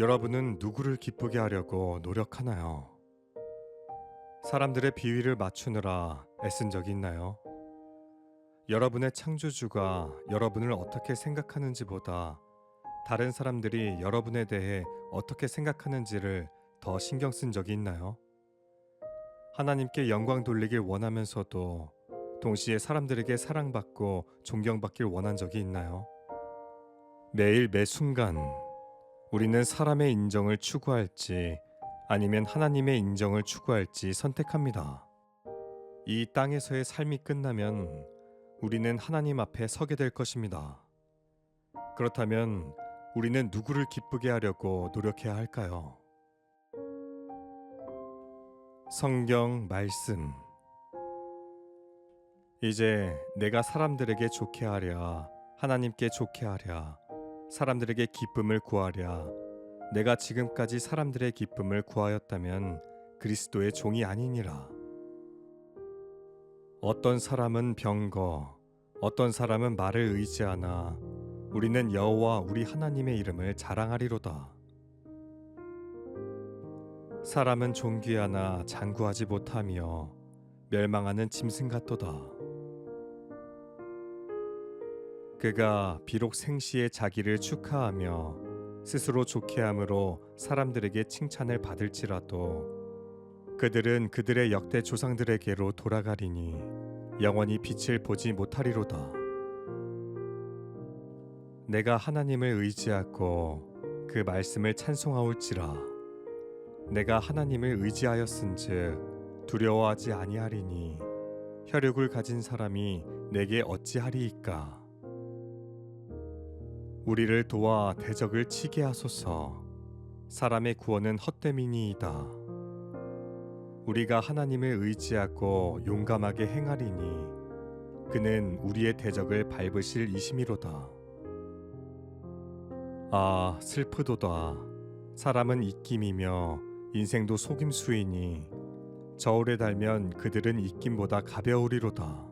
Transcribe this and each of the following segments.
여러분은 누구를 기쁘게 하려고 노력하나요? 사람들의 비위를 맞추느라 애쓴 적이 있나요? 여러분의 창조주가 여러분을 어떻게 생각하는지보다 다른 사람들이 여러분에 대해 어떻게 생각하는지를 더 신경 쓴 적이 있나요? 하나님께 영광 돌리길 원하면서도 동시에 사람들에게 사랑받고 존경받길 원한 적이 있나요? 매일 매 순간 우리는 사람의 인정을 추구할지 아니면 하나님의 인정을 추구할지 선택합니다. 이 땅에서의 삶이 끝나면 우리는 하나님 앞에 서게 될 것입니다. 그렇다면 우리는 누구를 기쁘게 하려고 노력해야 할까요? 성경 말씀. 이제 내가 사람들에게 좋게 하랴, 하나님께 좋게 하랴, 사람들에게 기쁨을 구하랴. 내가 지금까지 사람들의 기쁨을 구하였다면 그리스도의 종이 아니니라. 어떤 사람은 병거, 어떤 사람은 말을 의지하나 우리는 여호와 우리 하나님의 이름을 자랑하리로다. 사람은 존귀하나 장구하지 못하며 멸망하는 짐승 같도다. 그가 비록 생시에 자기를 축하하며 스스로 좋게 함으로 사람들에게 칭찬을 받을지라도 그들은 그들의 역대 조상들에게로 돌아가리니 영원히 빛을 보지 못하리로다. 내가 하나님을 의지하고 그 말씀을 찬송하올지라. 내가 하나님을 의지하였은즉 두려워하지 아니하리니 혈육을 가진 사람이 내게 어찌하리이까. 우리를 도와 대적을 치게 하소서. 사람의 구원은 헛됨이니이다. 우리가 하나님을 의지하고 용감하게 행하리니 그는 우리의 대적을 밟으실 이심이로다. 아, 슬프도다. 사람은 입김이며 인생도 속임수이니 저울에 달면 그들은 입김보다 가벼우리로다.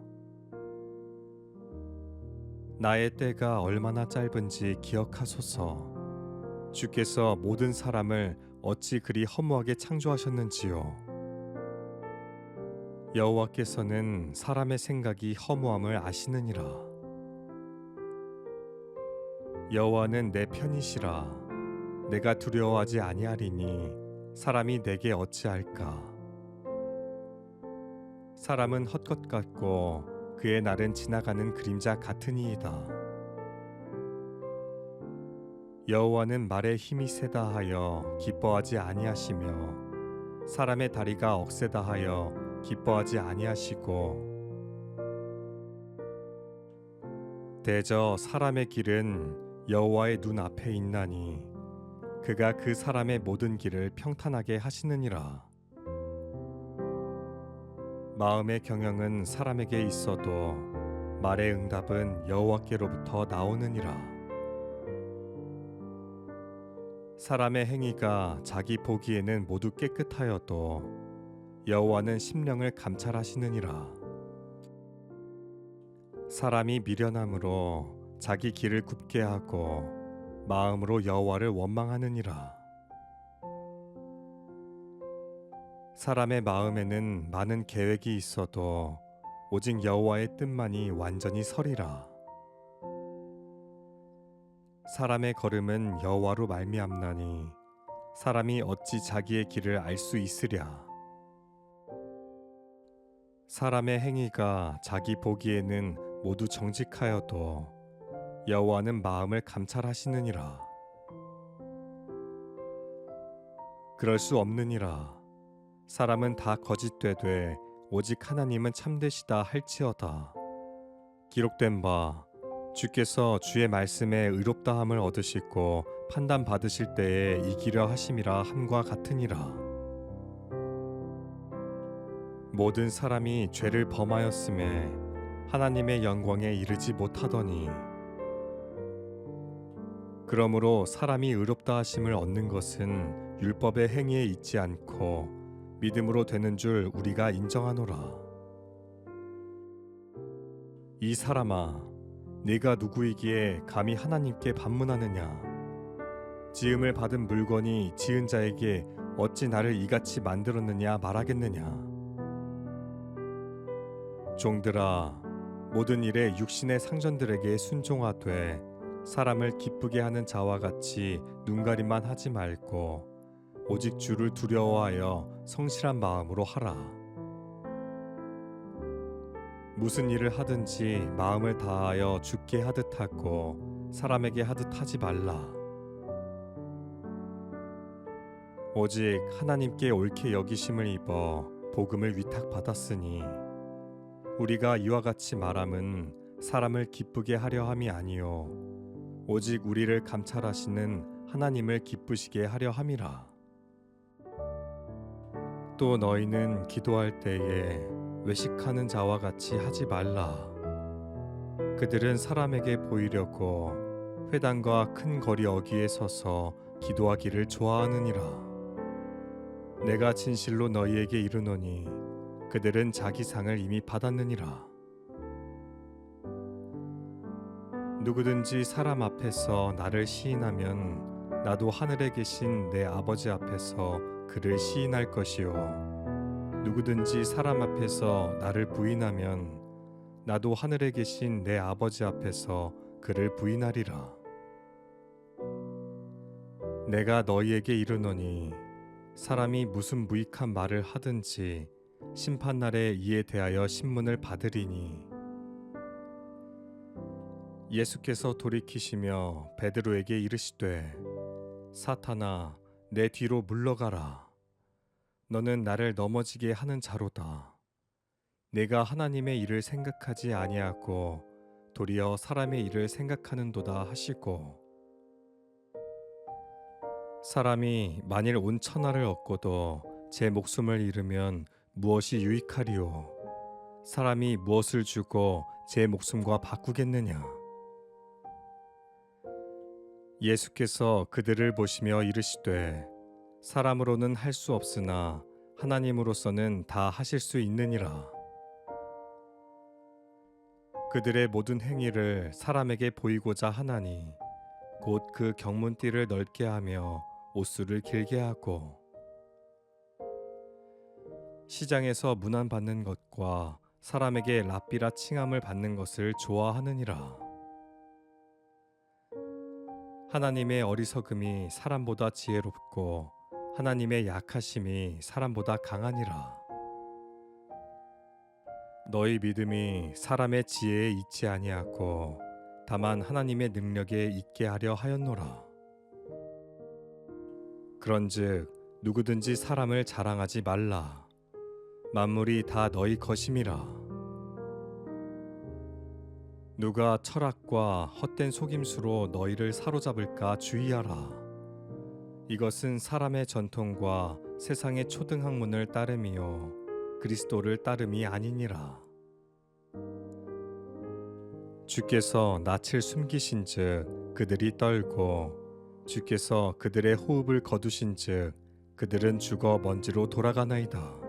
나의 때가 얼마나 짧은지 기억하소서. 주께서 모든 사람을 어찌 그리 허무하게 창조하셨는지요. 여호와께서는 사람의 생각이 허무함을 아시느니라. 여호와는 내 편이시라. 내가 두려워하지 아니하리니 사람이 내게 어찌할까. 사람은 헛것 같고 그의 날은 지나가는 그림자 같으니이다. 여호와는 말에 힘이 세다 하여 기뻐하지 아니하시며 사람의 다리가 억세다 하여 기뻐하지 아니하시고 대저 사람의 길은 여호와의 눈 앞에 있나니 그가 그 사람의 모든 길을 평탄하게 하시느니라. 마음의 경영은 사람에게 있어도 말의 응답은 여호와께로부터 나오느니라. 사람의 행위가 자기 보기에는 모두 깨끗하여도 여호와는 심령을 감찰하시느니라. 사람이 미련함으로 자기 길을 굽게 하고 마음으로 여호와를 원망하느니라. 사람의 마음에는 많은 계획이 있어도 오직 여호와의 뜻만이 완전히 서리라. 사람의 걸음은 여호와로 말미암나니 사람이 어찌 자기의 길을 알 수 있으랴. 사람의 행위가 자기 보기에는 모두 정직하여도 여호와는 마음을 감찰하시느니라. 그럴 수 없느니라. 사람은 다 거짓되되 오직 하나님은 참되시다 할지어다. 기록된 바 주께서 주의 말씀에 의롭다함을 얻으시고 판단 받으실 때에 이기려 하심이라 함과 같으니라. 모든 사람이 죄를 범하였음에 하나님의 영광에 이르지 못하더니 그러므로 사람이 의롭다 하심을 얻는 것은 율법의 행위에 있지 않고 믿음으로 되는 줄 우리가 인정하노라. 이 사람아, 네가 누구이기에 감히 하나님께 반문하느냐? 지음을 받은 물건이 지은 자에게 어찌 나를 이같이 만들었느냐 말하겠느냐. 종들아, 모든 일에 육신의 상전들에게 순종하되 사람을 기쁘게 하는 자와 같이 눈가림만 하지 말고 오직 주를 두려워하여 성실한 마음으로 하라. 무슨 일을 하든지 마음을 다하여 주께 하듯 하고 사람에게 하듯 하지 말라. 오직 하나님께 옳게 여기심을 입어 복음을 위탁받았으니 우리가 이와 같이 말함은 사람을 기쁘게 하려 함이 아니요 오직 우리를 감찰하시는 하나님을 기쁘시게 하려 함이라. 또 너희는 기도할 때에 외식하는 자와 같이 하지 말라. 그들은 사람에게 보이려고 회당과 큰 거리 어귀에 서서 기도하기를 좋아하느니라. 내가 진실로 너희에게 이르노니 그들은 자기 상을 이미 받았느니라. 누구든지 사람 앞에서 나를 시인하면 나도 하늘에 계신 내 아버지 앞에서 그를 시인할 것이요 누구든지 사람 앞에서 나를 부인하면 나도 하늘에 계신 내 아버지 앞에서 그를 부인하리라. 내가 너희에게 이르노니 사람이 무슨 무익한 말을 하든지 심판날에 이에 대하여 신문을 받으리니. 예수께서 돌이키시며 베드로에게 이르시되 사탄아 내 뒤로 물러가라. 너는 나를 넘어지게 하는 자로다. 내가 하나님의 일을 생각하지 아니하고 도리어 사람의 일을 생각하는도다 하시고, 사람이 만일 온 천하를 얻고도 제 목숨을 잃으면 무엇이 유익하리요? 사람이 무엇을 주고 제 목숨과 바꾸겠느냐? 예수께서 그들을 보시며 이르시되 사람으로는 할 수 없으나 하나님으로서는 다 하실 수 있느니라. 그들의 모든 행위를 사람에게 보이고자 하나니 곧 그 경문띠를 넓게 하며 옷수를 길게 하고 시장에서 문안받는 것과 사람에게 랍비라 칭함을 받는 것을 좋아하느니라. 하나님의 어리석음이 사람보다 지혜롭고 하나님의 약하심이 사람보다 강하니라. 너희 믿음이 사람의 지혜에 있지 아니하고 다만 하나님의 능력에 있게 하려 하였노라. 그런즉 누구든지 사람을 자랑하지 말라. 만물이 다 너희 것임이라. 누가 철학과 헛된 속임수로 너희를 사로잡을까 주의하라. 이것은 사람의 전통과 세상의 초등학문을 따름이요 그리스도를 따름이 아니니라. 주께서 낯을 숨기신즉 그들이 떨고 주께서 그들의 호흡을 거두신즉 그들은 죽어 먼지로 돌아가나이다.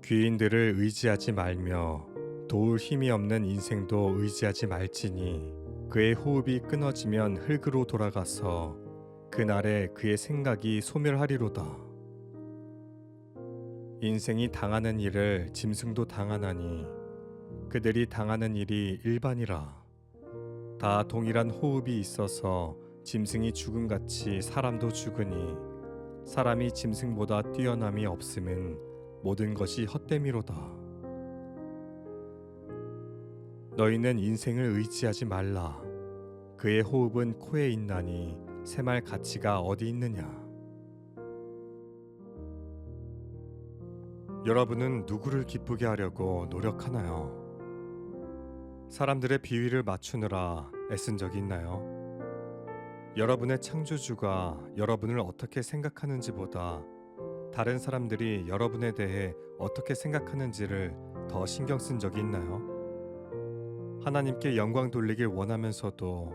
귀인들을 의지하지 말며 도울 힘이 없는 인생도 의지하지 말지니 그의 호흡이 끊어지면 흙으로 돌아가서 그날에 그의 생각이 소멸하리로다. 인생이 당하는 일을 짐승도 당하나니 그들이 당하는 일이 일반이라. 다 동일한 호흡이 있어서 짐승이 죽음같이 사람도 죽으니 사람이 짐승보다 뛰어남이 없음은 모든 것이 헛됨이로다. 너희는 인생을 의지하지 말라. 그의 호흡은 코에 있나니 새말 가치가 어디 있느냐? 여러분은 누구를 기쁘게 하려고 노력하나요? 사람들의 비위를 맞추느라 애쓴 적이 있나요? 여러분의 창조주가 여러분을 어떻게 생각하는지보다 다른 사람들이 여러분에 대해 어떻게 생각하는지를 더 신경 쓴 적이 있나요? 하나님께 영광 돌리길 원하면서도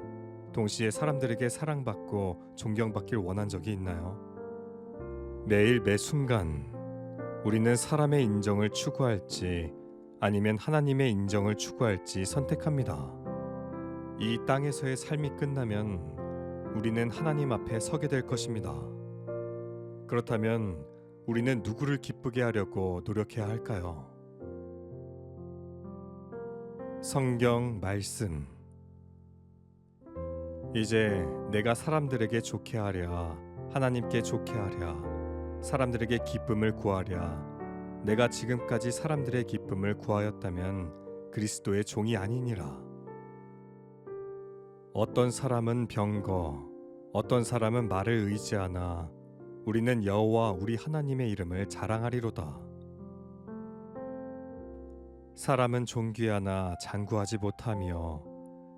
동시에 사람들에게 사랑받고 존경받길 원한 적이 있나요? 매일 매 순간 우리는 사람의 인정을 추구할지 아니면 하나님의 인정을 추구할지 선택합니다. 이 땅에서의 삶이 끝나면 우리는 하나님 앞에 서게 될 것입니다. 그렇다면 우리는 누구를 기쁘게 하려고 노력해야 할까요? 성경 말씀. 이제 내가 사람들에게 좋게 하랴, 하나님께 좋게 하랴, 사람들에게 기쁨을 구하랴. 내가 지금까지 사람들의 기쁨을 구하였다면 그리스도의 종이 아니니라. 어떤 사람은 병거, 어떤 사람은 말을 의지하나 우리는 여호와 우리 하나님의 이름을 자랑하리로다. 사람은 존귀하나 장구하지 못하며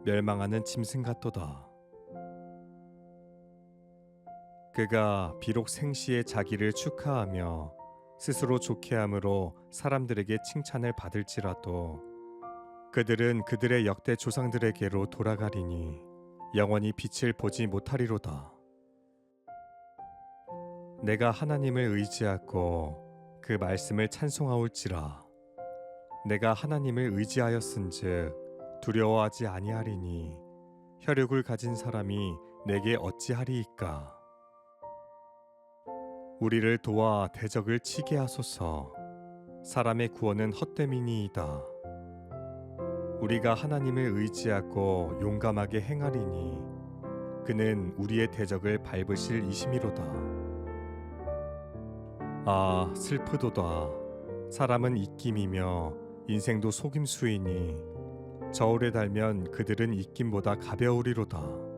멸망하는 짐승 같도다. 그가 비록 생시에 자기를 축하하며 스스로 좋게 함으로 사람들에게 칭찬을 받을지라도 그들은 그들의 역대 조상들에게로 돌아가리니 영원히 빛을 보지 못하리로다. 내가 하나님을 의지하고 그 말씀을 찬송하올지라. 내가 하나님을 의지하였은즉 두려워하지 아니하리니 혈육을 가진 사람이 내게 어찌하리이까. 우리를 도와 대적을 치게 하소서. 사람의 구원은 헛됨이니이다. 우리가 하나님을 의지하고 용감하게 행하리니 그는 우리의 대적을 밟으실 이심이로다. 아, 슬프도다. 사람은 입김이며 인생도 속임수이니 저울에 달면 그들은 입김보다 가벼우리로다.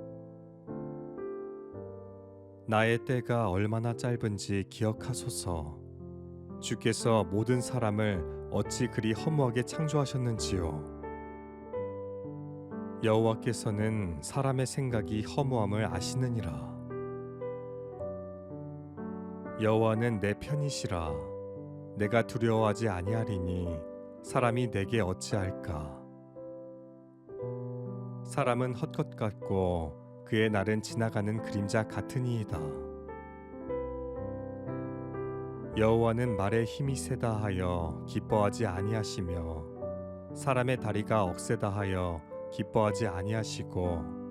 나의 때가 얼마나 짧은지 기억하소서. 주께서 모든 사람을 어찌 그리 허무하게 창조하셨는지요. 여호와께서는 사람의 생각이 허무함을 아시느니라. 여호와는 내 편이시라. 내가 두려워하지 아니하리니 사람이 내게 어찌할까. 사람은 헛것 같고 그의 날은 지나가는 그림자 같으니이다. 여호와는 말에 힘이 세다 하여 기뻐하지 아니하시며 사람의 다리가 억세다 하여 기뻐하지 아니하시고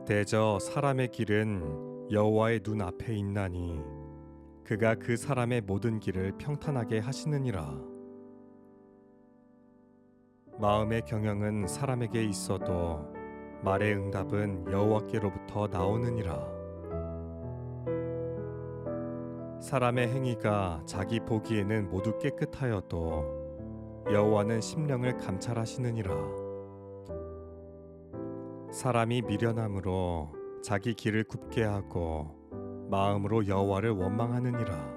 대저 사람의 길은 여호와의 눈 앞에 있나니 그가 그 사람의 모든 길을 평탄하게 하시느니라. 마음의 경영은 사람에게 있어도 말의 응답은 여호와께로부터 나오느니라. 사람의 행위가 자기 보기에는 모두 깨끗하여도 여호와는 심령을 감찰하시느니라. 사람이 미련함으로 자기 길을 굽게 하고 마음으로 여호와를 원망하느니라.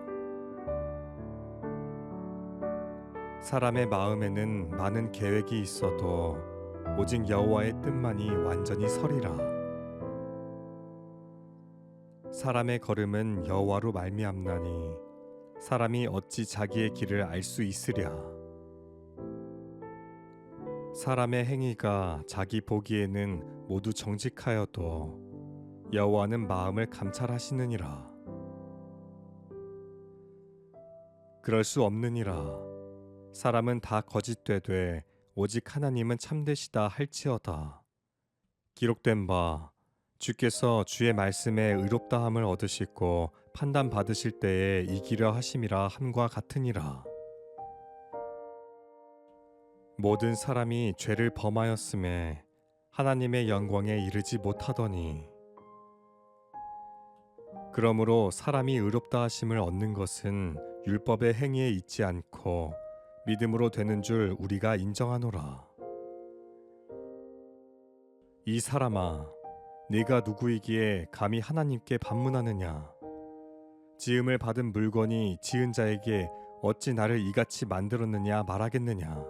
사람의 마음에는 많은 계획이 있어도 오직 여호와의 뜻만이 완전히 서리라. 사람의 걸음은 여호와로 말미암나니 사람이 어찌 자기의 길을 알 수 있으랴. 사람의 행위가 자기 보기에는 모두 정직하여도 여호와는 마음을 감찰하시느니라. 그럴 수 없느니라. 사람은 다 거짓되되 오직 하나님은 참되시다 할지어다. 기록된 바 주께서 주의 말씀에 의롭다함을 얻으시고 판단 받으실 때에 이기려 하심이라 함과 같으니라. 모든 사람이 죄를 범하였음에 하나님의 영광에 이르지 못하더니 그러므로 사람이 의롭다 하심을 얻는 것은 율법의 행위에 있지 않고 믿음으로 되는 줄 우리가 인정하노라. 이 사람아, 네가 누구이기에 감히 하나님께 반문하느냐? 지음을 받은 물건이 지은 자에게 어찌 나를 이같이 만들었느냐 말하겠느냐?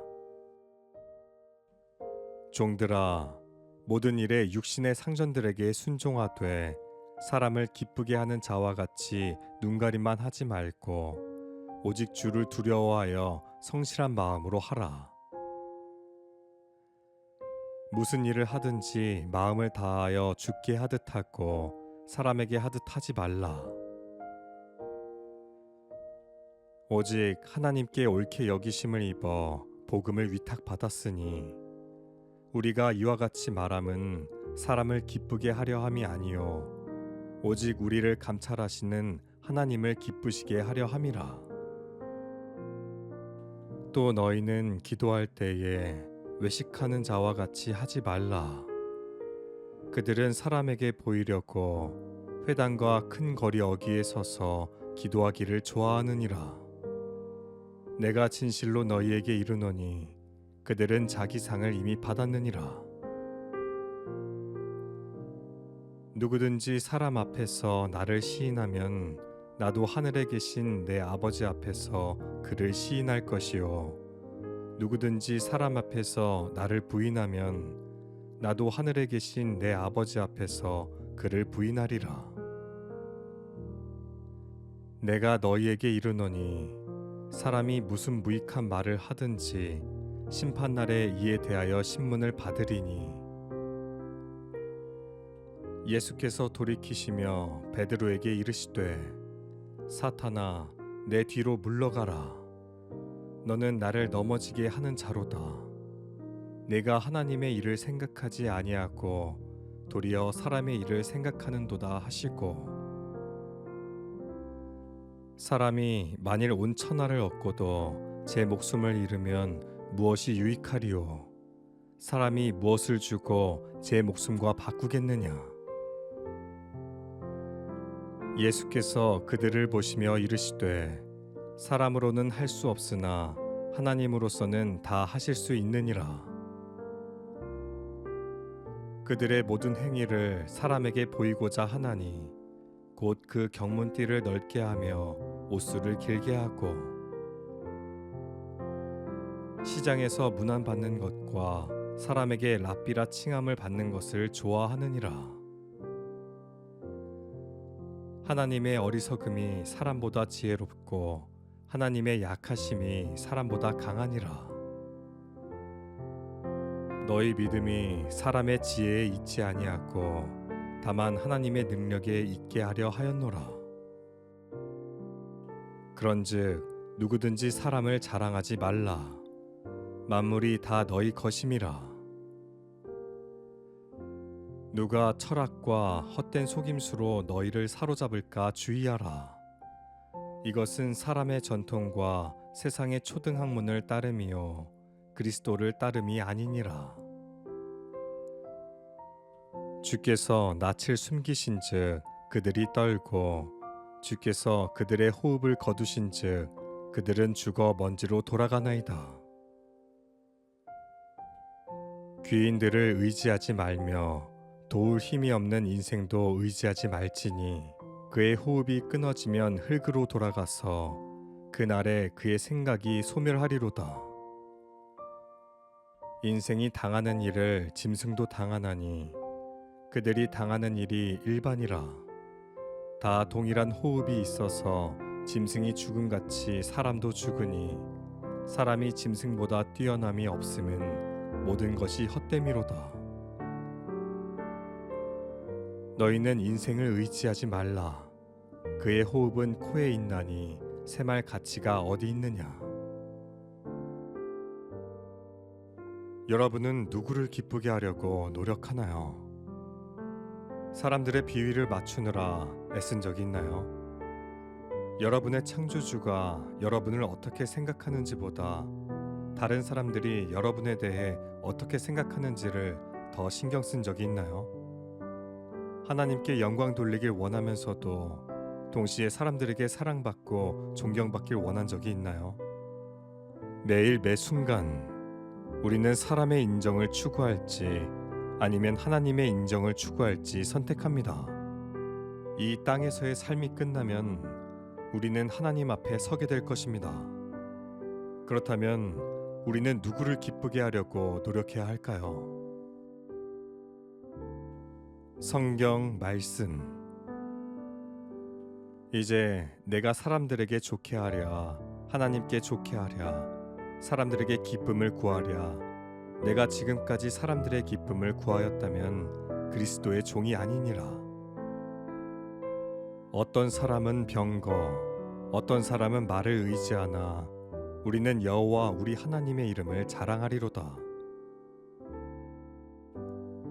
종들아, 모든 일에 육신의 상전들에게 순종하되 사람을 기쁘게 하는 자와 같이 눈가림만 하지 말고 오직 주를 두려워하여 성실한 마음으로 하라. 무슨 일을 하든지 마음을 다하여 주께 하듯 하고 사람에게 하듯 하지 말라. 오직 하나님께 옳게 여기심을 입어 복음을 위탁받았으니 우리가 이와 같이 말함은 사람을 기쁘게 하려 함이 아니요 오직 우리를 감찰하시는 하나님을 기쁘시게 하려 함이라. 또 너희는 기도할 때에 외식하는 자와 같이 하지 말라. 그들은 사람에게 보이려고 회당과 큰 거리 어귀에 서서 기도하기를 좋아하느니라. 내가 진실로 너희에게 이르노니 그들은 자기 상을 이미 받았느니라. 누구든지 사람 앞에서 나를 시인하면 나도 하늘에 계신 내 아버지 앞에서 그를 시인할 것이요 누구든지 사람 앞에서 나를 부인하면 나도 하늘에 계신 내 아버지 앞에서 그를 부인하리라. 내가 너희에게 이르노니 사람이 무슨 무익한 말을 하든지 심판날에 이에 대하여 신문을 받으리니. 예수께서 돌이키시며 베드로에게 이르시되 사탄아 내 뒤로 물러가라. 너는 나를 넘어지게 하는 자로다. 내가 하나님의 일을 생각하지 아니하고 도리어 사람의 일을 생각하는도다 하시고, 사람이 만일 온 천하를 얻고도 제 목숨을 잃으면 무엇이 유익하리요? 사람이 무엇을 주고 제 목숨과 바꾸겠느냐? 예수께서 그들을 보시며 이르시되 사람으로는 할 수 없으나 하나님으로서는 다 하실 수 있느니라. 그들의 모든 행위를 사람에게 보이고자 하나니 곧 그 경문띠를 넓게 하며 옷수를 길게 하고 시장에서 문안받는 것과 사람에게 랍비라 칭함을 받는 것을 좋아하느니라. 하나님의 어리석음이 사람보다 지혜롭고 하나님의 약하심이 사람보다 강하니라. 너희 믿음이 사람의 지혜에 있지 아니하고 다만 하나님의 능력에 있게 하려 하였노라. 그런즉 누구든지 사람을 자랑하지 말라. 만물이 다 너희 것임이라. 누가 철학과 헛된 속임수로 너희를 사로잡을까 주의하라. 이것은 사람의 전통과 세상의 초등학문을 따름이요 그리스도를 따름이 아니니라. 주께서 낯을 숨기신즉 그들이 떨고 주께서 그들의 호흡을 거두신즉 그들은 죽어 먼지로 돌아가나이다. 귀인들을 의지하지 말며 도울 힘이 없는 인생도 의지하지 말지니 그의 호흡이 끊어지면 흙으로 돌아가서 그날에 그의 생각이 소멸하리로다. 인생이 당하는 일을 짐승도 당하나니 그들이 당하는 일이 일반이라. 다 동일한 호흡이 있어서 짐승이 죽음같이 사람도 죽으니 사람이 짐승보다 뛰어남이 없음은 모든 것이 헛됨이로다. 너희는 인생을 의지하지 말라. 그의 호흡은 코에 있나니 새말 가치가 어디 있느냐? 여러분은 누구를 기쁘게 하려고 노력하나요? 사람들의 비위를 맞추느라 애쓴 적이 있나요? 여러분의 창조주가 여러분을 어떻게 생각하는지보다 다른 사람들이 여러분에 대해 어떻게 생각하는지를 더 신경 쓴 적이 있나요? 하나님께 영광 돌리길 원하면서도 동시에 사람들에게 사랑받고 존경받길 원한 적이 있나요? 매일 매 순간 우리는 사람의 인정을 추구할지 아니면 하나님의 인정을 추구할지 선택합니다. 이 땅에서의 삶이 끝나면 우리는 하나님 앞에 서게 될 것입니다. 그렇다면 우리는 누구를 기쁘게 하려고 노력해야 할까요? 성경 말씀. 이제 내가 사람들에게 좋게 하랴, 하나님께 좋게 하랴, 사람들에게 기쁨을 구하랴. 내가 지금까지 사람들의 기쁨을 구하였다면 그리스도의 종이 아니니라. 어떤 사람은 병거, 어떤 사람은 말을 의지하나 우리는 여호와 우리 하나님의 이름을 자랑하리로다.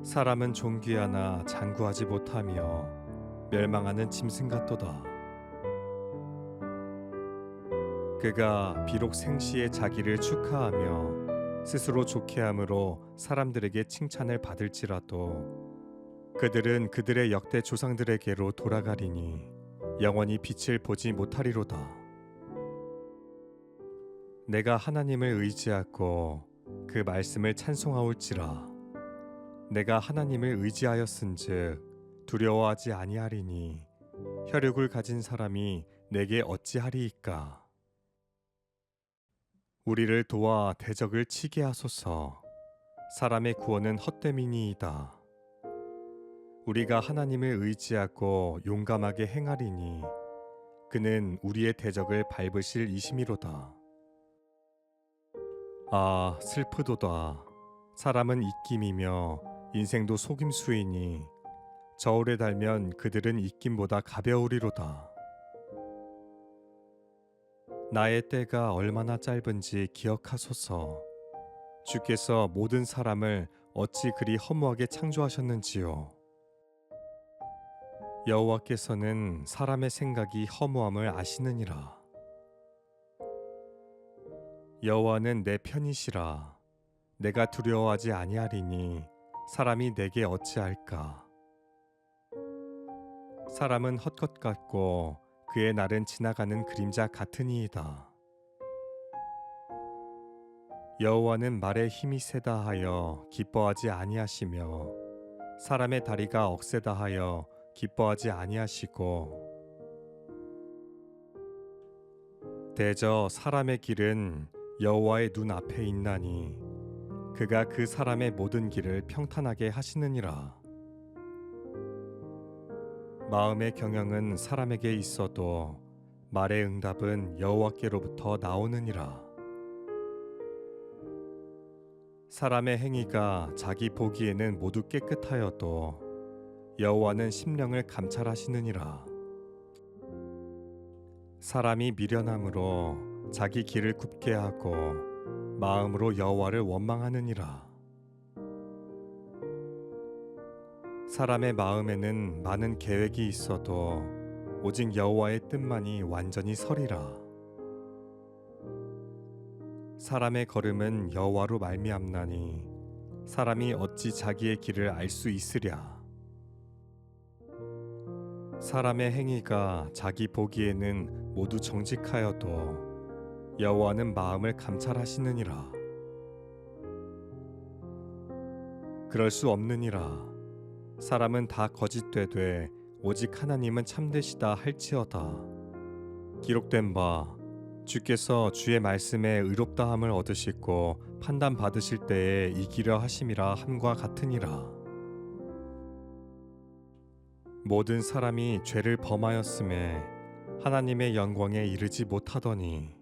사람은 종귀 하나 장구하지 못하며 멸망하는 짐승 같도다. 그가 비록 생시에 자기를 축하하며 스스로 좋게 함으로 사람들에게 칭찬을 받을지라도 그들은 그들의 역대 조상들에게로 돌아가리니 영원히 빛을 보지 못하리로다. 내가 하나님을 의지하고 그 말씀을 찬송하올지라. 내가 하나님을 의지하였은즉 두려워하지 아니하리니 혈육을 가진 사람이 내게 어찌하리이까. 우리를 도와 대적을 치게 하소서. 사람의 구원은 헛됨이니이다. 우리가 하나님을 의지하고 용감하게 행하리니 그는 우리의 대적을 밟으실 이심이로다. 아, 슬프도다. 사람은 입김이며 인생도 속임수이니 저울에 달면 그들은 입김보다 가벼우리로다. 나의 때가 얼마나 짧은지 기억하소서. 주께서 모든 사람을 어찌 그리 허무하게 창조하셨는지요. 여호와께서는 사람의 생각이 허무함을 아시느니라. 여호와는 내 편이시라. 내가 두려워하지 아니하리니 사람이 내게 어찌할까. 사람은 헛것 같고 그의 날은 지나가는 그림자 같으니이다. 여호와는 말에 힘이 세다 하여 기뻐하지 아니하시며 사람의 다리가 억세다 하여 기뻐하지 아니하시고 대저 사람의 길은 여호와의 눈 앞에 있나니 그가 그 사람의 모든 길을 평탄하게 하시느니라. 마음의 경영은 사람에게 있어도 말의 응답은 여호와께로부터 나오느니라. 사람의 행위가 자기 보기에는 모두 깨끗하여도 여호와는 심령을 감찰하시느니라. 사람이 미련함으로 자기 길을 굽게 하고 마음으로 여호와를 원망하느니라. 사람의 마음에는 많은 계획이 있어도 오직 여호와의 뜻만이 완전히 서리라. 사람의 걸음은 여호와로 말미암나니 사람이 어찌 자기의 길을 알 수 있으랴. 사람의 행위가 자기 보기에는 모두 정직하여도 여호와는 마음을 감찰하시느니라. 그럴 수 없느니라. 사람은 다 거짓되되 오직 하나님은 참되시다 할지어다. 기록된 바 주께서 주의 말씀에 의롭다함을 얻으시고 판단 받으실 때에 이기려 하심이라 함과 같으니라. 모든 사람이 죄를 범하였음에 하나님의 영광에 이르지 못하더니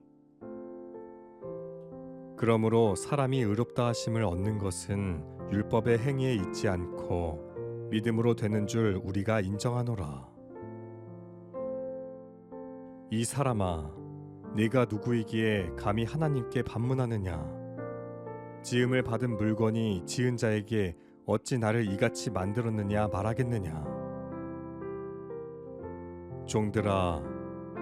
그러므로 사람이 의롭다 하심을 얻는 것은 율법의 행위에 있지 않고 믿음으로 되는 줄 우리가 인정하노라. 이 사람아, 네가 누구이기에 감히 하나님께 반문하느냐? 지음을 받은 물건이 지은 자에게 어찌 나를 이같이 만들었느냐 말하겠느냐? 종들아,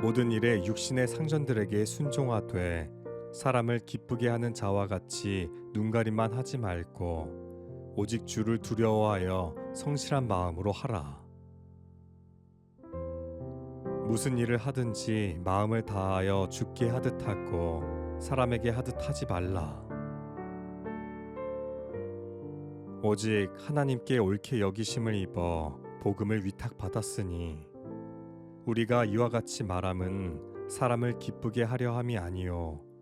모든 일에 육신의 상전들에게 순종하되 사람을 기쁘게 하는 자와 같이 눈가림만 하지 말고 오직 주를 두려워하여 성실한 마음으로 하라. 무슨 일을 하든지 마음을 다하여 주께 하듯 하고 사람에게 하듯 하지 말라. 오직 하나님께 옳게 여기심을 입어 복음을 위탁받았으니 우리가 이와 같이 말함은 사람을 기쁘게 하려 함이 아니요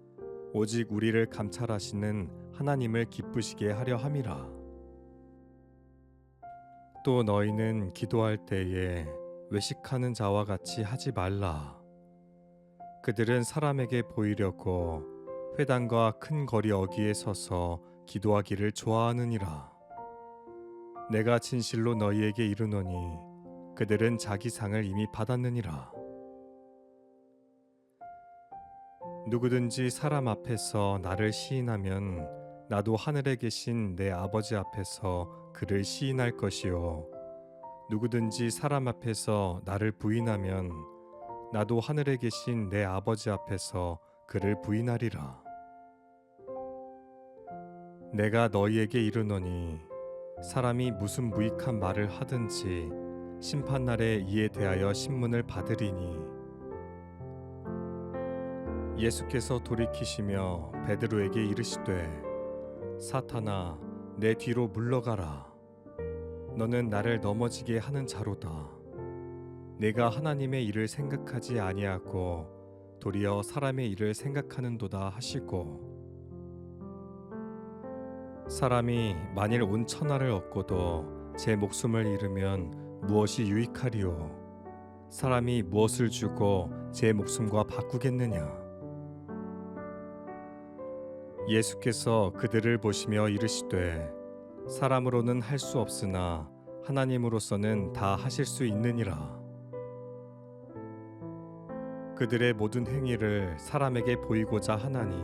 오직 우리를 감찰하시는 하나님을 기쁘시게 하려 함이라. 또 너희는 기도할 때에 외식하는 자와 같이 하지 말라. 그들은 사람에게 보이려고 회당과 큰 거리 어귀에 서서 기도하기를 좋아하느니라. 내가 진실로 너희에게 이르노니 그들은 자기 상을 이미 받았느니라. 누구든지 사람 앞에서 나를 시인하면 나도 하늘에 계신 내 아버지 앞에서 그를 시인할 것이요 누구든지 사람 앞에서 나를 부인하면 나도 하늘에 계신 내 아버지 앞에서 그를 부인하리라. 내가 너희에게 이르노니 사람이 무슨 무익한 말을 하든지 심판날에 이에 대하여 신문을 받으리니. 예수께서 돌이키시며 베드로에게 이르시되 사탄아 내 뒤로 물러가라. 너는 나를 넘어지게 하는 자로다. 내가 하나님의 일을 생각하지 아니하고 도리어 사람의 일을 생각하는도다 하시고, 사람이 만일 온 천하를 얻고도 제 목숨을 잃으면 무엇이 유익하리요? 사람이 무엇을 주고 제 목숨과 바꾸겠느냐? 예수께서 그들을 보시며 이르시되 사람으로는 할 수 없으나 하나님으로서는 다 하실 수 있느니라. 그들의 모든 행위를 사람에게 보이고자 하나니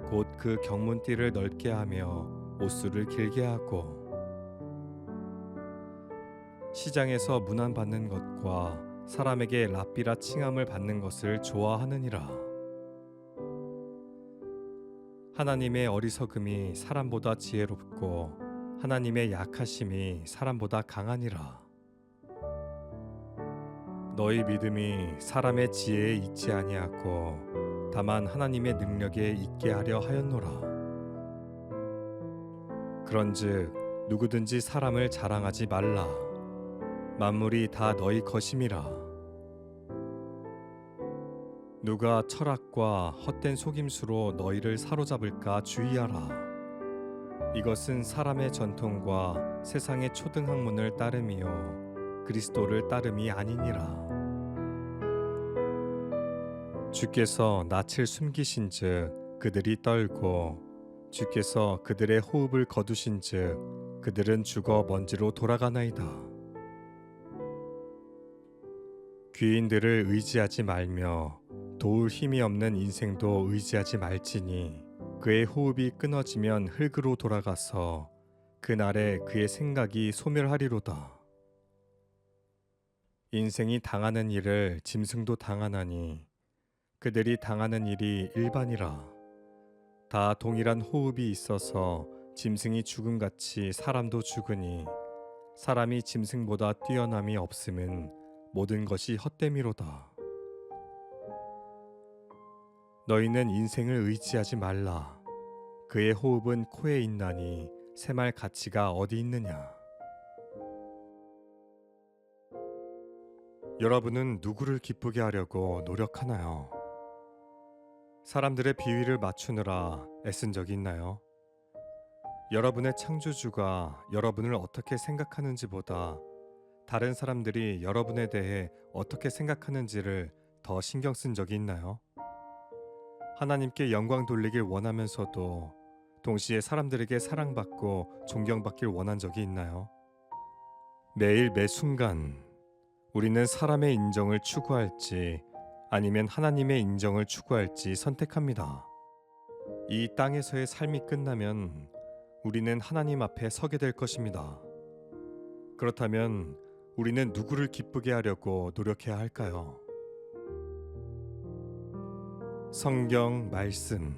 곧 그 경문띠를 넓게 하며 옷수를 길게 하고 시장에서 문안받는 것과 사람에게 랍비라 칭함을 받는 것을 좋아하느니라. 하나님의 어리석음이 사람보다 지혜롭고 하나님의 약하심이 사람보다 강하니라. 너희 믿음이 사람의 지혜에 있지 아니하고 다만 하나님의 능력에 있게 하려 하였노라. 그런즉 누구든지 사람을 자랑하지 말라. 만물이 다 너희 것임이라. 누가 철학과 헛된 속임수로 너희를 사로잡을까 주의하라. 이것은 사람의 전통과 세상의 초등학문을 따름이요 그리스도를 따름이 아니니라. 주께서 낯을 숨기신즉 그들이 떨고 주께서 그들의 호흡을 거두신즉 그들은 죽어 먼지로 돌아가나이다. 귀인들을 의지하지 말며 도울 힘이 없는 인생도 의지하지 말지니 그의 호흡이 끊어지면 흙으로 돌아가서 그날에 그의 생각이 소멸하리로다. 인생이 당하는 일을 짐승도 당하나니 그들이 당하는 일이 일반이라. 다 동일한 호흡이 있어서 짐승이 죽음같이 사람도 죽으니 사람이 짐승보다 뛰어남이 없음은 모든 것이 헛됨이로다. 너희는 인생을 의지하지 말라. 그의 호흡은 코에 있나니 샘할 가치가 어디 있느냐? 여러분은 누구를 기쁘게 하려고 노력하나요? 사람들의 비위를 맞추느라 애쓴 적이 있나요? 여러분의 창조주가 여러분을 어떻게 생각하는지보다 다른 사람들이 여러분에 대해 어떻게 생각하는지를 더 신경 쓴 적이 있나요? 하나님께 영광 돌리길 원하면서도 동시에 사람들에게 사랑받고 존경받길 원한 적이 있나요? 매일 매 순간 우리는 사람의 인정을 추구할지 아니면 하나님의 인정을 추구할지 선택합니다. 이 땅에서의 삶이 끝나면 우리는 하나님 앞에 서게 될 것입니다. 그렇다면 우리는 누구를 기쁘게 하려고 노력해야 할까요? 성경 말씀.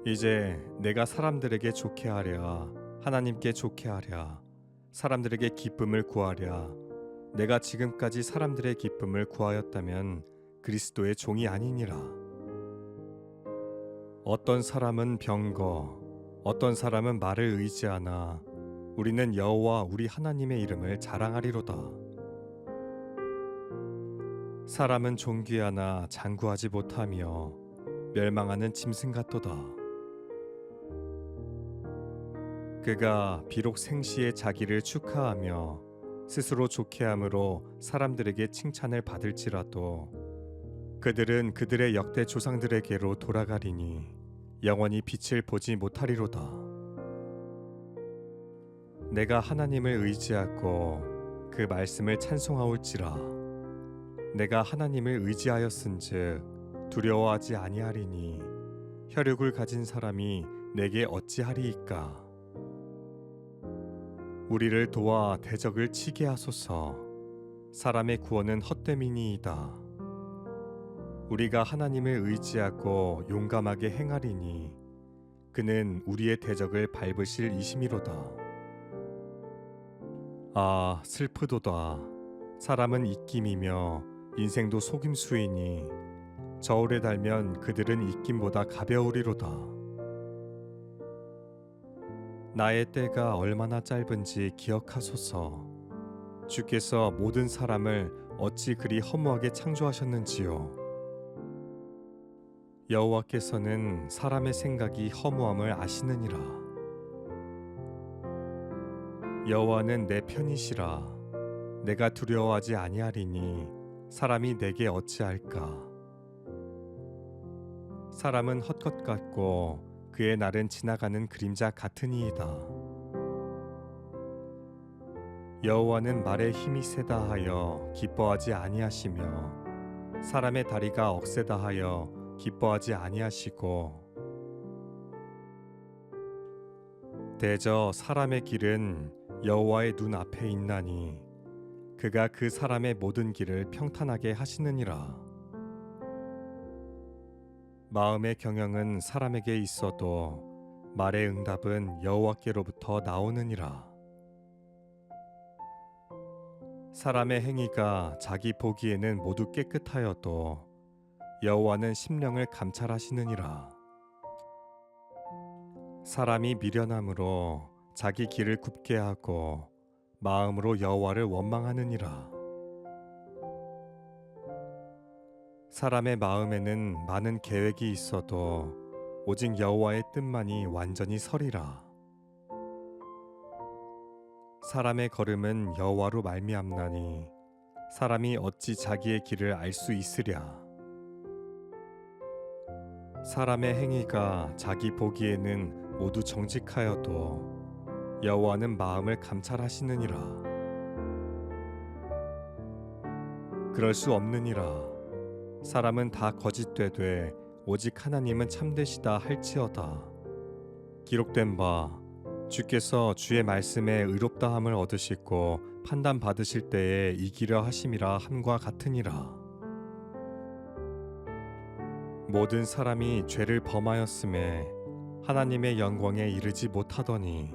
이제 내가 사람들에게 좋게 하랴, 하나님께 좋게 하랴, 사람들에게 기쁨을 구하랴. 내가 지금까지 사람들의 기쁨을 구하였다면 그리스도의 종이 아니니라. 어떤 사람은 병거, 어떤 사람은 말을 의지하나 우리는 여호와 우리 하나님의 이름을 자랑하리로다. 사람은 존귀하나 장구하지 못하며 멸망하는 짐승 같도다. 그가 비록 생시에 자기를 축하하며 스스로 좋게 함으로 사람들에게 칭찬을 받을지라도 그들은 그들의 역대 조상들에게로 돌아가리니 영원히 빛을 보지 못하리로다. 내가 하나님을 의지하고 그 말씀을 찬송하올지라. 내가 하나님을 의지하였은즉 두려워하지 아니하리니 혈육을 가진 사람이 내게 어찌하리이까. 우리를 도와 대적을 치게 하소서. 사람의 구원은 헛됨이니이다. 우리가 하나님을 의지하고 용감하게 행하리니 그는 우리의 대적을 밟으실 이심이로다. 아, 슬프도다. 사람은 입김이며 인생도 속임수이니 저울에 달면 그들은 입김보다 가벼우리로다. 나의 때가 얼마나 짧은지 기억하소서. 주께서 모든 사람을 어찌 그리 허무하게 창조하셨는지요. 여호와께서는 사람의 생각이 허무함을 아시느니라. 여호와는 내 편이시라. 내가 두려워하지 아니하리니 사람이 내게 어찌할까. 사람은 헛것 같고 그의 날은 지나가는 그림자 같으니이다. 여호와는 말에 힘이 세다 하여 기뻐하지 아니하시며 사람의 다리가 억세다 하여 기뻐하지 아니하시고 대저 사람의 길은 여호와의 눈 앞에 있나니 그가 그 사람의 모든 길을 평탄하게 하시느니라. 마음의 경영은 사람에게 있어도 말의 응답은 여호와께로부터 나오느니라. 사람의 행위가 자기 보기에는 모두 깨끗하여도 여호와는 심령을 감찰하시느니라. 사람이 미련함으로 자기 길을 굽게 하고 마음으로 여호와를 원망하느니라. 사람의 마음에는 많은 계획이 있어도 오직 여호와의 뜻만이 완전히 서리라. 사람의 걸음은 여호와로 말미암나니 사람이 어찌 자기의 길을 알 수 있으랴. 사람의 행위가 자기 보기에는 모두 정직하여도 여호와는 마음을 감찰하시느니라. 그럴 수 없느니라. 사람은 다 거짓되되 오직 하나님은 참되시다 할지어다. 기록된 바 주께서 주의 말씀에 의롭다함을 얻으시고 판단 받으실 때에 이기려 하심이라 함과 같으니라. 모든 사람이 죄를 범하였음에 하나님의 영광에 이르지 못하더니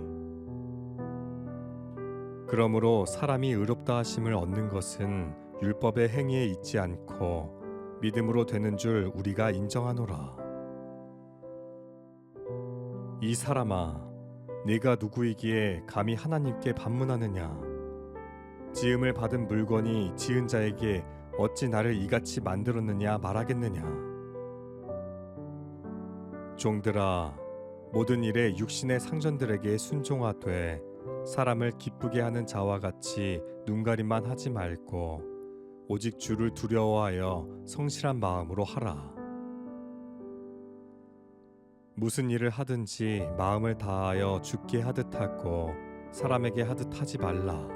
그러므로 사람이 의롭다 하심을 얻는 것은 율법의 행위에 있지 않고 믿음으로 되는 줄 우리가 인정하노라. 이 사람아, 네가 누구이기에 감히 하나님께 반문하느냐? 지음을 받은 물건이 지은 자에게 어찌 나를 이같이 만들었느냐 말하겠느냐? 종들아, 모든 일에 육신의 상전들에게 순종하되 사람을 기쁘게 하는 자와 같이 눈가림만 하지 말고 오직 주를 두려워하여 성실한 마음으로 하라. 무슨 일을 하든지 마음을 다하여 주께 하듯 하고 사람에게 하듯 하지 말라.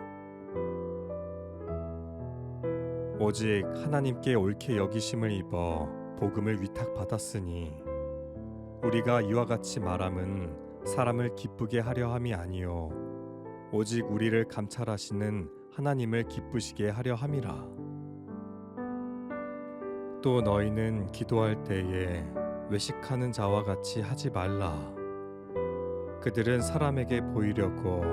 오직 하나님께 옳게 여기심을 입어 복음을 위탁받았으니 우리가 이와 같이 말함은 사람을 기쁘게 하려 함이 아니요 오직 우리를 감찰하시는 하나님을 기쁘시게 하려 함이라. 또 너희는 기도할 때에 외식하는 자와 같이 하지 말라. 그들은 사람에게 보이려고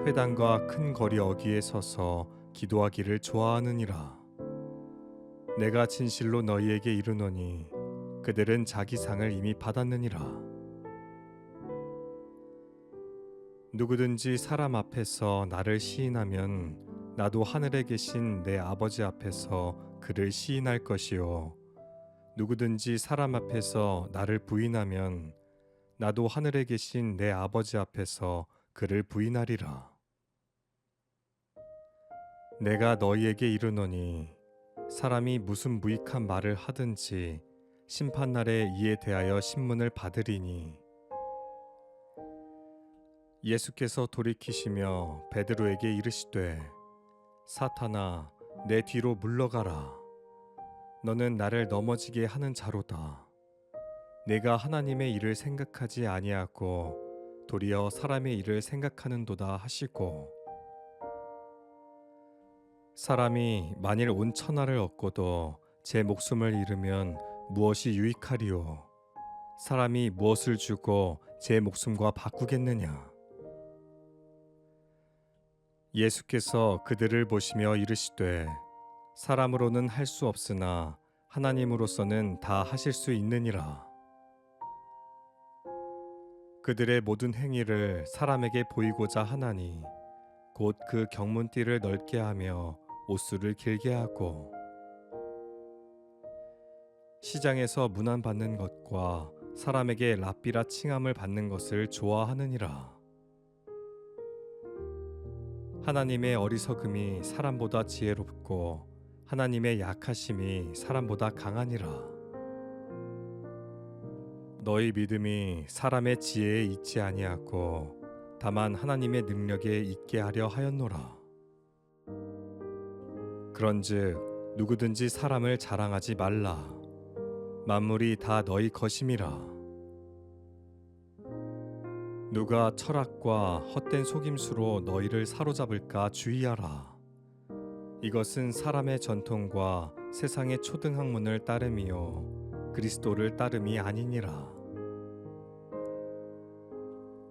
회당과 큰 거리 어귀에 서서 기도하기를 좋아하느니라. 내가 진실로 너희에게 이르노니 그들은 자기 상을 이미 받았느니라. 누구든지 사람 앞에서 나를 시인하면 나도 하늘에 계신 내 아버지 앞에서 그를 시인할 것이요 누구든지 사람 앞에서 나를 부인하면 나도 하늘에 계신 내 아버지 앞에서 그를 부인하리라. 내가 너희에게 이르노니 사람이 무슨 무익한 말을 하든지 심판날에 이에 대하여 신문을 받으리니 예수께서 돌이키시며 베드로에게 이르시되 사탄아 내 뒤로 물러가라. 너는 나를 넘어지게 하는 자로다. 내가 하나님의 일을 생각하지 아니하고 도리어 사람의 일을 생각하는도다 하시고 사람이 만일 온 천하를 얻고도 제 목숨을 잃으면 무엇이 유익하리요? 사람이 무엇을 주고 제 목숨과 바꾸겠느냐? 예수께서 그들을 보시며 이르시되 사람으로는 할 수 없으나 하나님으로서는 다 하실 수 있느니라. 그들의 모든 행위를 사람에게 보이고자 하나니 곧 그 경문띠를 넓게 하며 옷수를 길게 하고 시장에서 문안받는 것과 사람에게 랍비라 칭함을 받는 것을 좋아하느니라. 하나님의 어리석음이 사람보다 지혜롭고 하나님의 약하심이 사람보다 강하니라. 너희 믿음이 사람의 지혜에 있지 아니하고 다만 하나님의 능력에 있게 하려 하였노라. 그런즉 누구든지 사람을 자랑하지 말라. 만물이 다 너희 것임이라. 누가 철학과 헛된 속임수로 너희를 사로잡을까 주의하라. 이것은 사람의 전통과 세상의 초등학문을 따름이요 그리스도를 따름이 아니니라.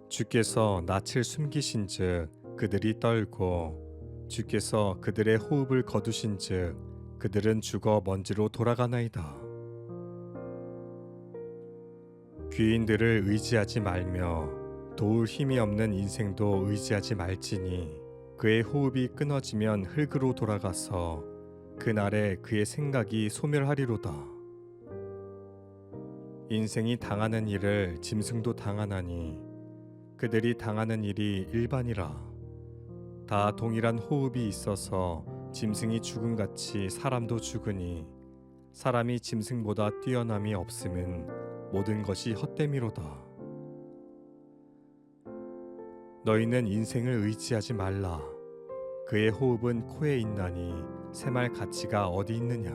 주께서 낯을 숨기신즉 그들이 떨고 주께서 그들의 호흡을 거두신즉 그들은 죽어 먼지로 돌아가나이다. 귀인들을 의지하지 말며 도울 힘이 없는 인생도 의지하지 말지니 그의 호흡이 끊어지면 흙으로 돌아가서 그날에 그의 생각이 소멸하리로다. 인생이 당하는 일을 짐승도 당하나니 그들이 당하는 일이 일반이라. 다 동일한 호흡이 있어서 짐승이 죽음같이 사람도 죽으니 사람이 짐승보다 뛰어남이 없음은 모든 것이 헛됨이로다. 너희는 인생을 의지하지 말라. 그의 호흡은 코에 있나니 새말 가치가 어디 있느냐.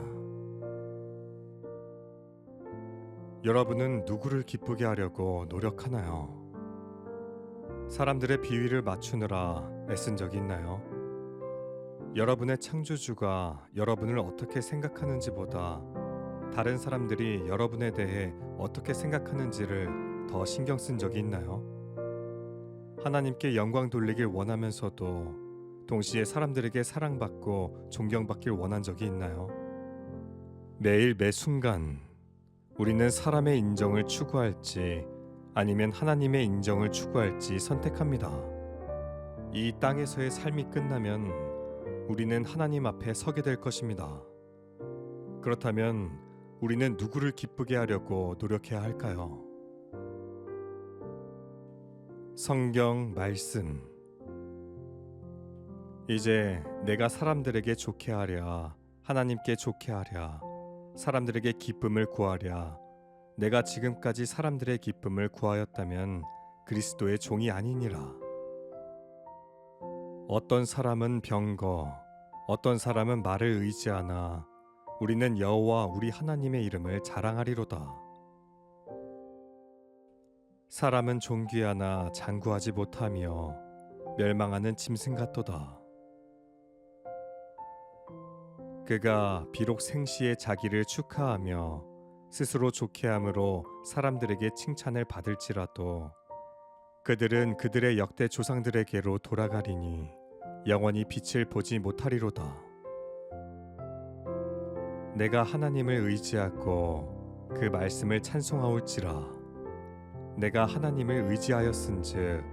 여러분은 누구를 기쁘게 하려고 노력하나요? 사람들의 비위를 맞추느라 애쓴 적이 있나요? 여러분의 창조주가 여러분을 어떻게 생각하는지보다 다른 사람들이 여러분에 대해 어떻게 생각하는지를 더 신경 쓴 적이 있나요? 하나님께 영광 돌리길 원하면서도 동시에 사람들에게 사랑받고 존경받길 원한 적이 있나요? 매일 매 순간 우리는 사람의 인정을 추구할지 아니면 하나님의 인정을 추구할지 선택합니다. 이 땅에서의 삶이 끝나면 우리는 하나님 앞에 서게 될 것입니다. 그렇다면 우리는 누구를 기쁘게 하려고 노력해야 할까요? 성경 말씀. 이제 내가 사람들에게 좋게 하랴, 하나님께 좋게 하랴, 사람들에게 기쁨을 구하랴. 내가 지금까지 사람들의 기쁨을 구하였다면 그리스도의 종이 아니니라. 어떤 사람은 병거, 어떤 사람은 말을 의지하나 우리는 여호와 우리 하나님의 이름을 자랑하리로다. 사람은 존귀하나 장구하지 못하며 멸망하는 짐승 같도다. 그가 비록 생시에 자기를 축하하며 스스로 좋게 함으로 사람들에게 칭찬을 받을지라도 그들은 그들의 역대 조상들에게로 돌아가리니 영원히 빛을 보지 못하리로다. 내가 하나님을 의지하고 그 말씀을 찬송하올지라. 내가 하나님을 의지하였은즉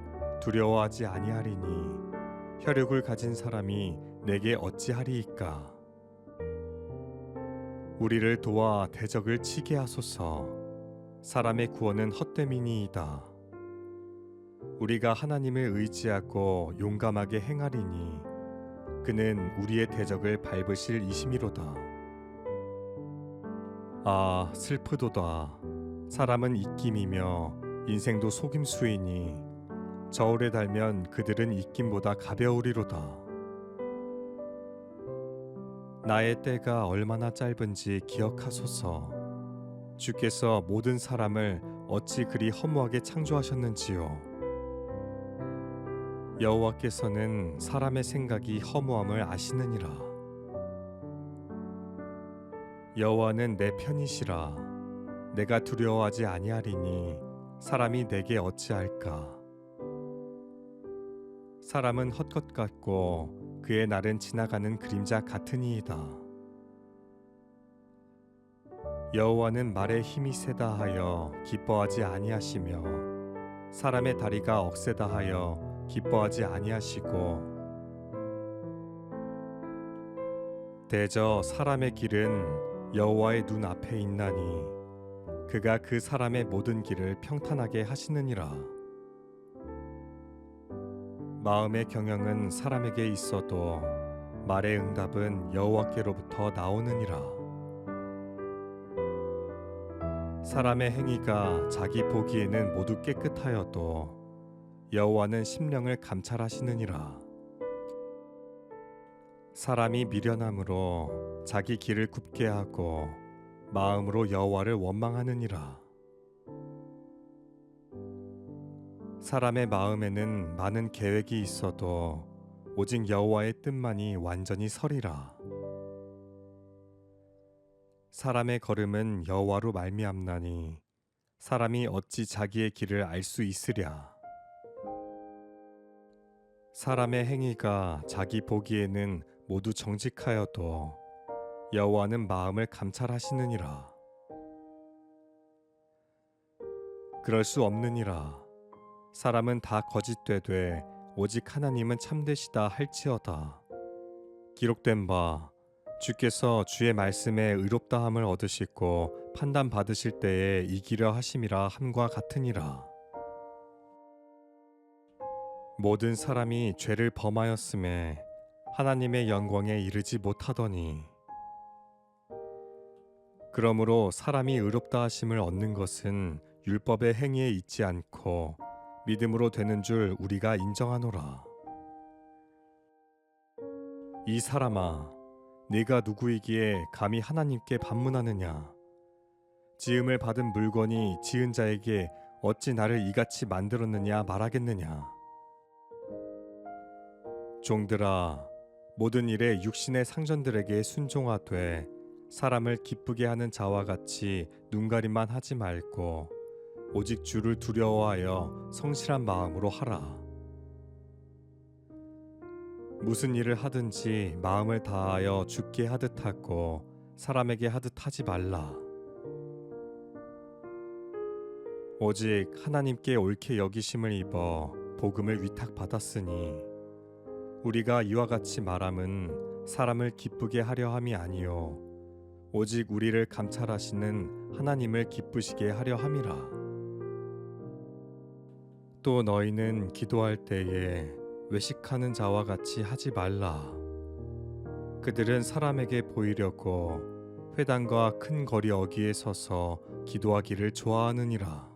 두려워하지 아니하리니 혈육을 가진 사람이 내게 어찌하리이까. 우리를 도와 대적을 치게 하소서. 사람의 구원은 헛됨이니이다. 우리가 하나님을 의지하고 용감하게 행하리니 그는 우리의 대적을 밟으실 이심이로다. 아, 슬프도다. 사람은 입김이며 인생도 속임수이니 저울에 달면 그들은 입김보다 가벼우리로다. 나의 때가 얼마나 짧은지 기억하소서. 주께서 모든 사람을 어찌 그리 허무하게 창조하셨는지요. 여호와께서는 사람의 생각이 허무함을 아시느니라. 여호와는 내 편이시라. 내가 두려워하지 아니하리니 사람이 내게 어찌할까. 사람은 헛것 같고 그의 날은 지나가는 그림자 같으니이다. 여호와는 말에 힘이 세다 하여 기뻐하지 아니하시며 사람의 다리가 억세다 하여 기뻐하지 아니하시고 대저 사람의 길은 여호와의 눈 앞에 있나니 그가 그 사람의 모든 길을 평탄하게 하시느니라. 마음의 경영은 사람에게 있어도 말의 응답은 여호와께로부터 나오느니라. 사람의 행위가 자기 보기에는 모두 깨끗하여도 여호와는 심령을 감찰하시느니라. 사람이 미련함으로 자기 길을 굽게 하고 마음으로 여호와를 원망하느니라. 사람의 마음에는 많은 계획이 있어도 오직 여호와의 뜻만이 완전히 서리라. 사람의 걸음은 여호와로 말미암나니 사람이 어찌 자기의 길을 알 수 있으랴. 사람의 행위가 자기 보기에는 모두 정직하여도 여호와는 마음을 감찰하시느니라. 그럴 수 없느니라. 사람은 다 거짓되되 오직 하나님은 참되시다 할지어다. 기록된 바 주께서 주의 말씀에 의롭다함을 얻으시고 판단 받으실 때에 이기려 하심이라 함과 같으니라. 모든 사람이 죄를 범하였음에 하나님의 영광에 이르지 못하더니 그러므로 사람이 의롭다 하심을 얻는 것은 율법의 행위에 있지 않고 믿음으로 되는 줄 우리가 인정하노라. 이 사람아, 네가 누구이기에 감히 하나님께 반문하느냐? 지음을 받은 물건이 지은 자에게 어찌 나를 이같이 만들었느냐 말하겠느냐? 종들아, 모든 일에 육신의 상전들에게 순종하되 사람을 기쁘게 하는 자와 같이 눈가림만 하지 말고 오직 주를 두려워하여 성실한 마음으로 하라. 무슨 일을 하든지 마음을 다하여 주께 하듯 하고 사람에게 하듯 하지 말라. 오직 하나님께 옳게 여기심을 입어 복음을 위탁받았으니 우리가 이와 같이 말함은 사람을 기쁘게 하려 함이 아니요 오직 우리를 감찰하시는 하나님을 기쁘시게 하려 함이라. 또 너희는 기도할 때에 외식하는 자와 같이 하지 말라. 그들은 사람에게 보이려고 회당과 큰 거리 어귀에 서서 기도하기를 좋아하느니라.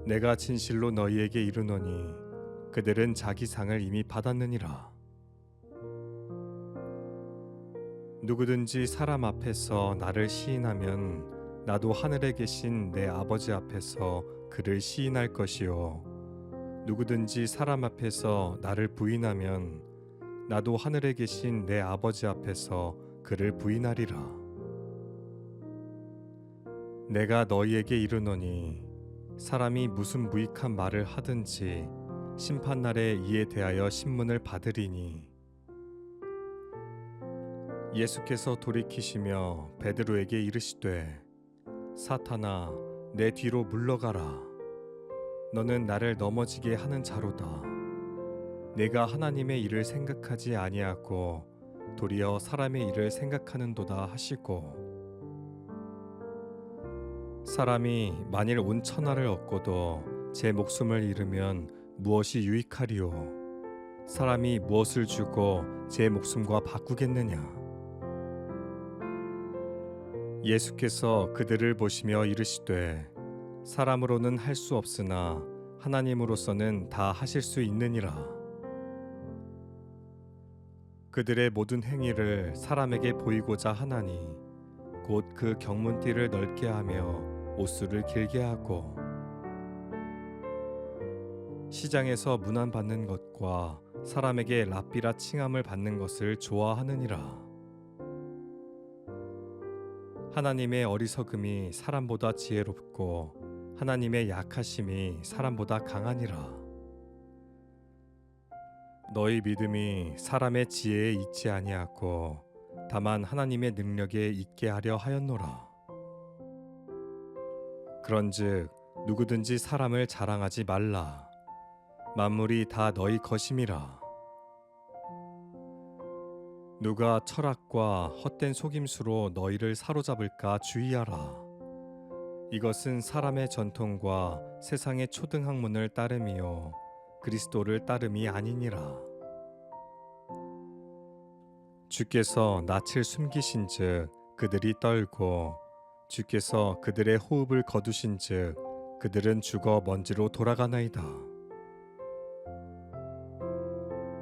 내가 진실로 너희에게 이르노니 그들은 자기 상을 이미 받았느니라. 누구든지 사람 앞에서 나를 시인하면 나도 하늘에 계신 내 아버지 앞에서 그를 시인할 것이요 누구든지 사람 앞에서 나를 부인하면 나도 하늘에 계신 내 아버지 앞에서 그를 부인하리라. 내가 너희에게 이르노니 사람이 무슨 무익한 말을 하든지 심판날에 이에 대하여 신문을 받으리니 예수께서 돌이키시며 베드로에게 이르시되 사탄아 내 뒤로 물러가라. 너는 나를 넘어지게 하는 자로다. 내가 하나님의 일을 생각하지 아니하고 도리어 사람의 일을 생각하는도다 하시고 사람이 만일 온 천하를 얻고도 제 목숨을 잃으면 무엇이 유익하리요? 사람이 무엇을 주고 제 목숨과 바꾸겠느냐? 예수께서 그들을 보시며 이르시되 사람으로는 할 수 없으나 하나님으로서는 다 하실 수 있느니라. 그들의 모든 행위를 사람에게 보이고자 하나니 곧 그 경문띠를 넓게 하며 옷수를 길게 하고 시장에서 문안받는 것과 사람에게 랍비라 칭함을 받는 것을 좋아하느니라. 하나님의 어리석음이 사람보다 지혜롭고 하나님의 약하심이 사람보다 강하니라. 너희 믿음이 사람의 지혜에 있지 아니하고 다만 하나님의 능력에 있게 하려 하였노라. 그런즉 누구든지 사람을 자랑하지 말라. 만물이 다 너희 것임이라. 누가 철학과 헛된 속임수로 너희를 사로잡을까 주의하라. 이것은 사람의 전통과 세상의 초등학문을 따름이요 그리스도를 따름이 아니니라. 주께서 낯을 숨기신즉 그들이 떨고 주께서 그들의 호흡을 거두신즉 그들은 죽어 먼지로 돌아가나이다.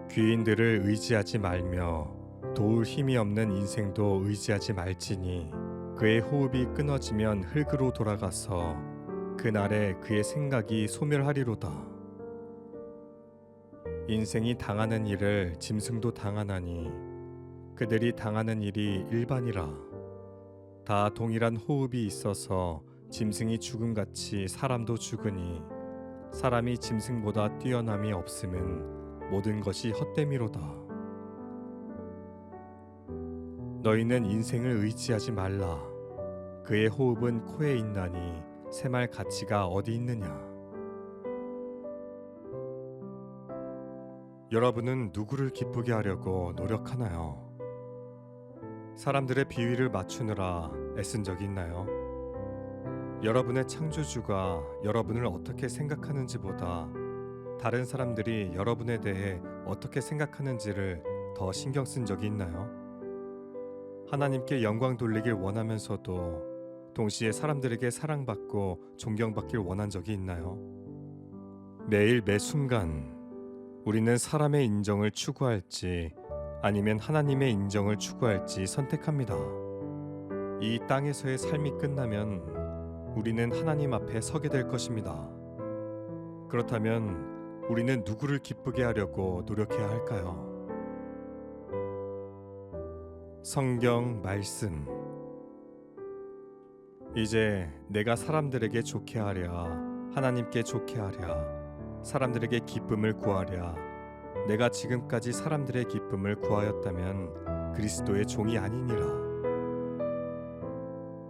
귀인들을 의지하지 말며 도울 힘이 없는 인생도 의지하지 말지니 그의 호흡이 끊어지면 흙으로 돌아가서 그날에 그의 생각이 소멸하리로다. 인생이 당하는 일을 짐승도 당하나니 그들이 당하는 일이 일반이라. 다 동일한 호흡이 있어서 짐승이 죽음같이 사람도 죽으니 사람이 짐승보다 뛰어남이 없음은 모든 것이 헛됨이로다. 너희는 인생을 의지하지 말라. 그의 호흡은 코에 있나니 새말 가치가 어디 있느냐. 여러분은 누구를 기쁘게 하려고 노력하나요? 사람들의 비위를 맞추느라 애쓴 적이 있나요? 여러분의 창조주가 여러분을 어떻게 생각하는지보다 다른 사람들이 여러분에 대해 어떻게 생각하는지를 더 신경 쓴 적이 있나요? 하나님께 영광 돌리길 원하면서도 동시에 사람들에게 사랑받고 존경받길 원한 적이 있나요? 매일 매 순간 우리는 사람의 인정을 추구할지 아니면 하나님의 인정을 추구할지 선택합니다. 이 땅에서의 삶이 끝나면 우리는 하나님 앞에 서게 될 것입니다. 그렇다면 우리는 누구를 기쁘게 하려고 노력해야 할까요? 성경 말씀. 이제 내가 사람들에게 좋게 하랴, 하나님께 좋게 하랴, 사람들에게 기쁨을 구하랴. 내가 지금까지 사람들의 기쁨을 구하였다면 그리스도의 종이 아니니라.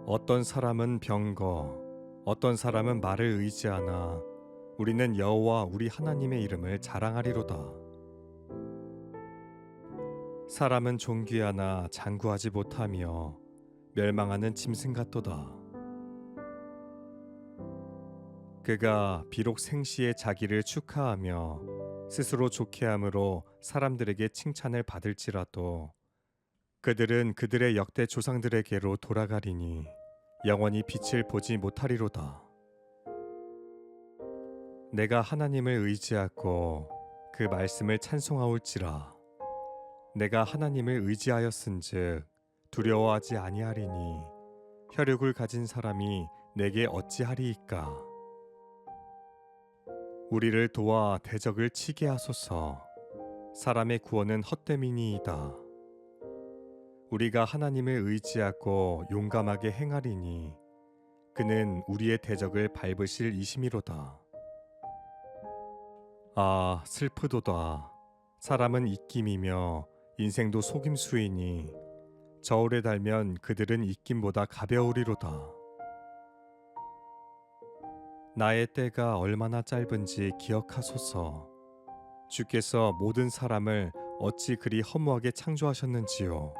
어떤 사람은 병거, 어떤 사람은 말을 의지하나 우리는 여호와 우리 하나님의 이름을 자랑하리로다. 사람은 존귀하나 장구하지 못하며 멸망하는 짐승 같도다. 그가 비록 생시에 자기를 축하하며 스스로 좋게 함으로 사람들에게 칭찬을 받을지라도 그들은 그들의 역대 조상들에게로 돌아가리니 영원히 빛을 보지 못하리로다. 내가 하나님을 의지하고 그 말씀을 찬송하올지라. 내가 하나님을 의지하였은즉 두려워하지 아니하리니 혈육을 가진 사람이 내게 어찌하리이까. 우리를 도와 대적을 치게 하소서. 사람의 구원은 헛됨이니이다. 우리가 하나님을 의지하고 용감하게 행하리니 그는 우리의 대적을 밟으실 이심이로다. 아, 슬프도다. 사람은 입김이며 인생도 속임수이니 저울에 달면 그들은 입김보다 가벼우리로다. 나의 때가 얼마나 짧은지 기억하소서. 주께서 모든 사람을 어찌 그리 허무하게 창조하셨는지요.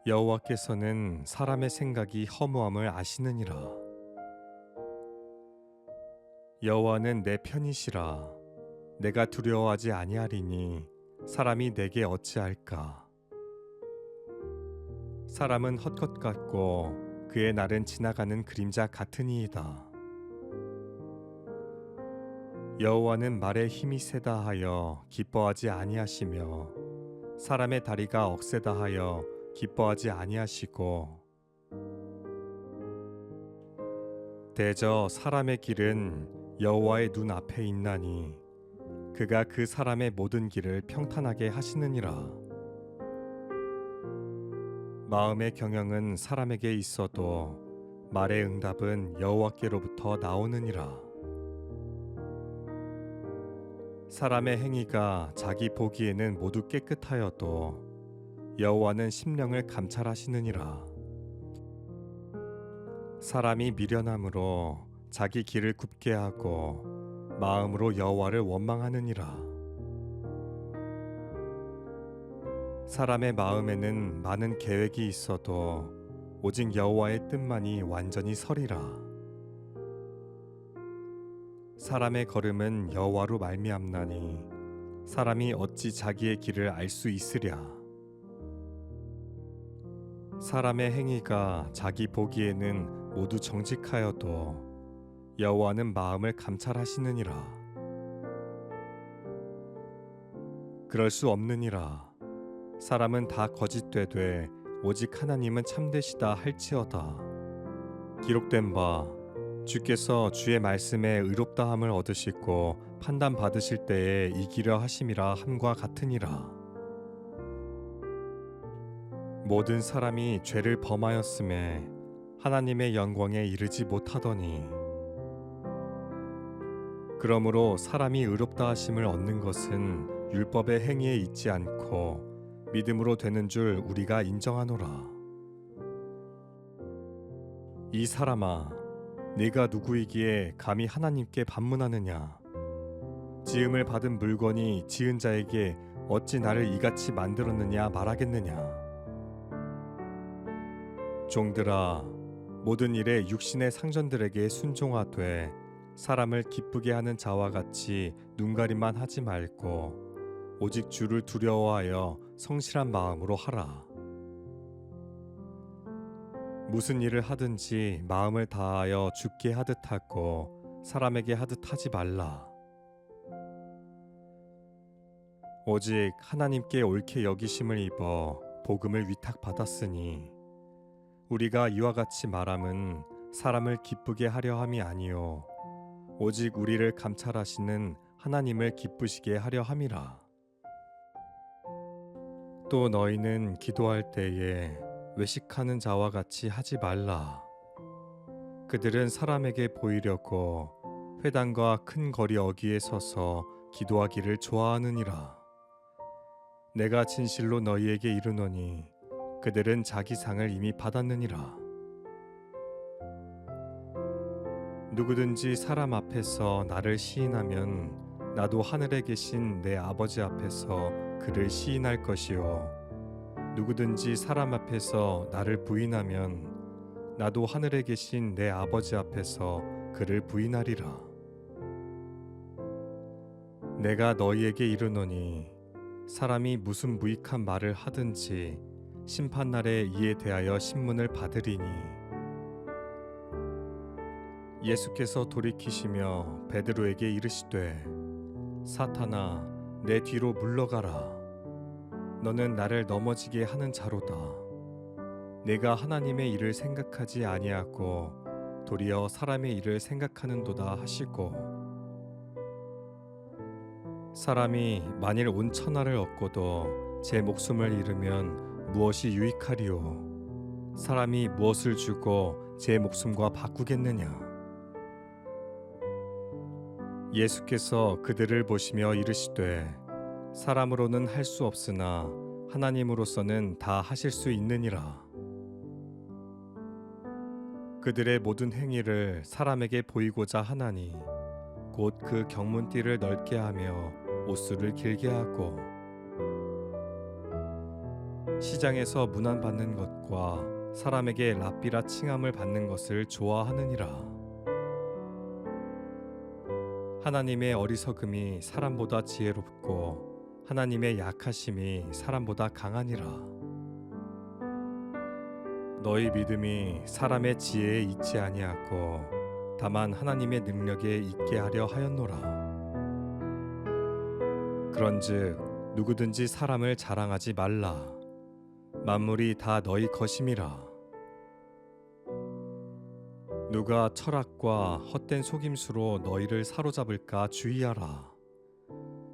여호와께서는 사람의 생각이 허무함을 아시느니라. 여호와는 내 편이시라. 내가 두려워하지 아니하리니 사람이 내게 어찌할까. 사람은 헛것 같고 그의 날은 지나가는 그림자 같으니이다. 여호와는 말에 힘이 세다 하여 기뻐하지 아니하시며 사람의 다리가 억세다 하여 기뻐하지 아니하시고 대저 사람의 길은 여호와의 눈 앞에 있나니 그가 그 사람의 모든 길을 평탄하게 하시느니라. 마음의 경영은 사람에게 있어도 말의 응답은 여호와께로부터 나오느니라. 사람의 행위가 자기 보기에는 모두 깨끗하여도 여호와는 심령을 감찰하시느니라. 사람이 미련함으로 자기 길을 굽게 하고 마음으로 여호와를 원망하느니라. 사람의 마음에는 많은 계획이 있어도 오직 여호와의 뜻만이 완전히 서리라. 사람의 걸음은 여호와로 말미암나니 사람이 어찌 자기의 길을 알 수 있으랴. 사람의 행위가 자기 보기에는 모두 정직하여도 여호와는 마음을 감찰하시느니라. 그럴 수 없느니라. 사람은 다 거짓되되 오직 하나님은 참되시다 할지어다. 기록된 바 주께서 주의 말씀에 의롭다함을 얻으시고 판단 받으실 때에 이기려 하심이라 함과 같으니라. 모든 사람이 죄를 범하였음에 하나님의 영광에 이르지 못하더니 그러므로 사람이 의롭다 하심을 얻는 것은 율법의 행위에 있지 않고 믿음으로 되는 줄 우리가 인정하노라. 이 사람아, 네가 누구이기에 감히 하나님께 반문하느냐? 지음을 받은 물건이 지은 자에게 어찌 나를 이같이 만들었느냐 말하겠느냐? 종들아, 모든 일에 육신의 상전들에게 순종하되 사람을 기쁘게 하는 자와 같이 눈가림만 하지 말고 오직 주를 두려워하여 성실한 마음으로 하라. 무슨 일을 하든지 마음을 다하여 주께 하듯 하고 사람에게 하듯 하지 말라. 오직 하나님께 옳게 여기심을 입어 복음을 위탁받았으니 우리가 이와 같이 말함은 사람을 기쁘게 하려 함이 아니요 오직 우리를 감찰하시는 하나님을 기쁘시게 하려 함이라. 또 너희는 기도할 때에 외식하는 자와 같이 하지 말라. 그들은 사람에게 보이려고 회당과 큰 거리 어귀에 서서 기도하기를 좋아하느니라. 내가 진실로 너희에게 이르노니 그들은 자기 상을 이미 받았느니라. 누구든지 사람 앞에서 나를 시인하면 나도 하늘에 계신 내 아버지 앞에서 그를 시인할 것이요 누구든지 사람 앞에서 나를 부인하면 나도 하늘에 계신 내 아버지 앞에서 그를 부인하리라. 내가 너희에게 이르노니 사람이 무슨 무익한 말을 하든지 심판날에 이에 대하여 신문을 받으리니 예수께서 돌이키시며 베드로에게 이르시되 사탄아 내 뒤로 물러가라. 너는 나를 넘어지게 하는 자로다. 내가 하나님의 일을 생각하지 아니하고 도리어 사람의 일을 생각하는도다 하시고 사람이 만일 온 천하를 얻고도 제 목숨을 잃으면 무엇이 유익하리요? 사람이 무엇을 주고 제 목숨과 바꾸겠느냐? 예수께서 그들을 보시며 이르시되 사람으로는 할 수 없으나 하나님으로서는 다 하실 수 있느니라. 그들의 모든 행위를 사람에게 보이고자 하나니 곧 그 경문띠를 넓게 하며 옷수를 길게 하고 시장에서 문안받는 것과 사람에게 랍비라 칭함을 받는 것을 좋아하느니라. 하나님의 어리석음이 사람보다 지혜롭고 하나님의 약하심이 사람보다 강하니라. 너희 믿음이 사람의 지혜에 있지 아니하고 다만 하나님의 능력에 있게 하려 하였노라. 그런즉 누구든지 사람을 자랑하지 말라. 만물이 다 너희 것임이라. 누가 철학과 헛된 속임수로 너희를 사로잡을까 주의하라.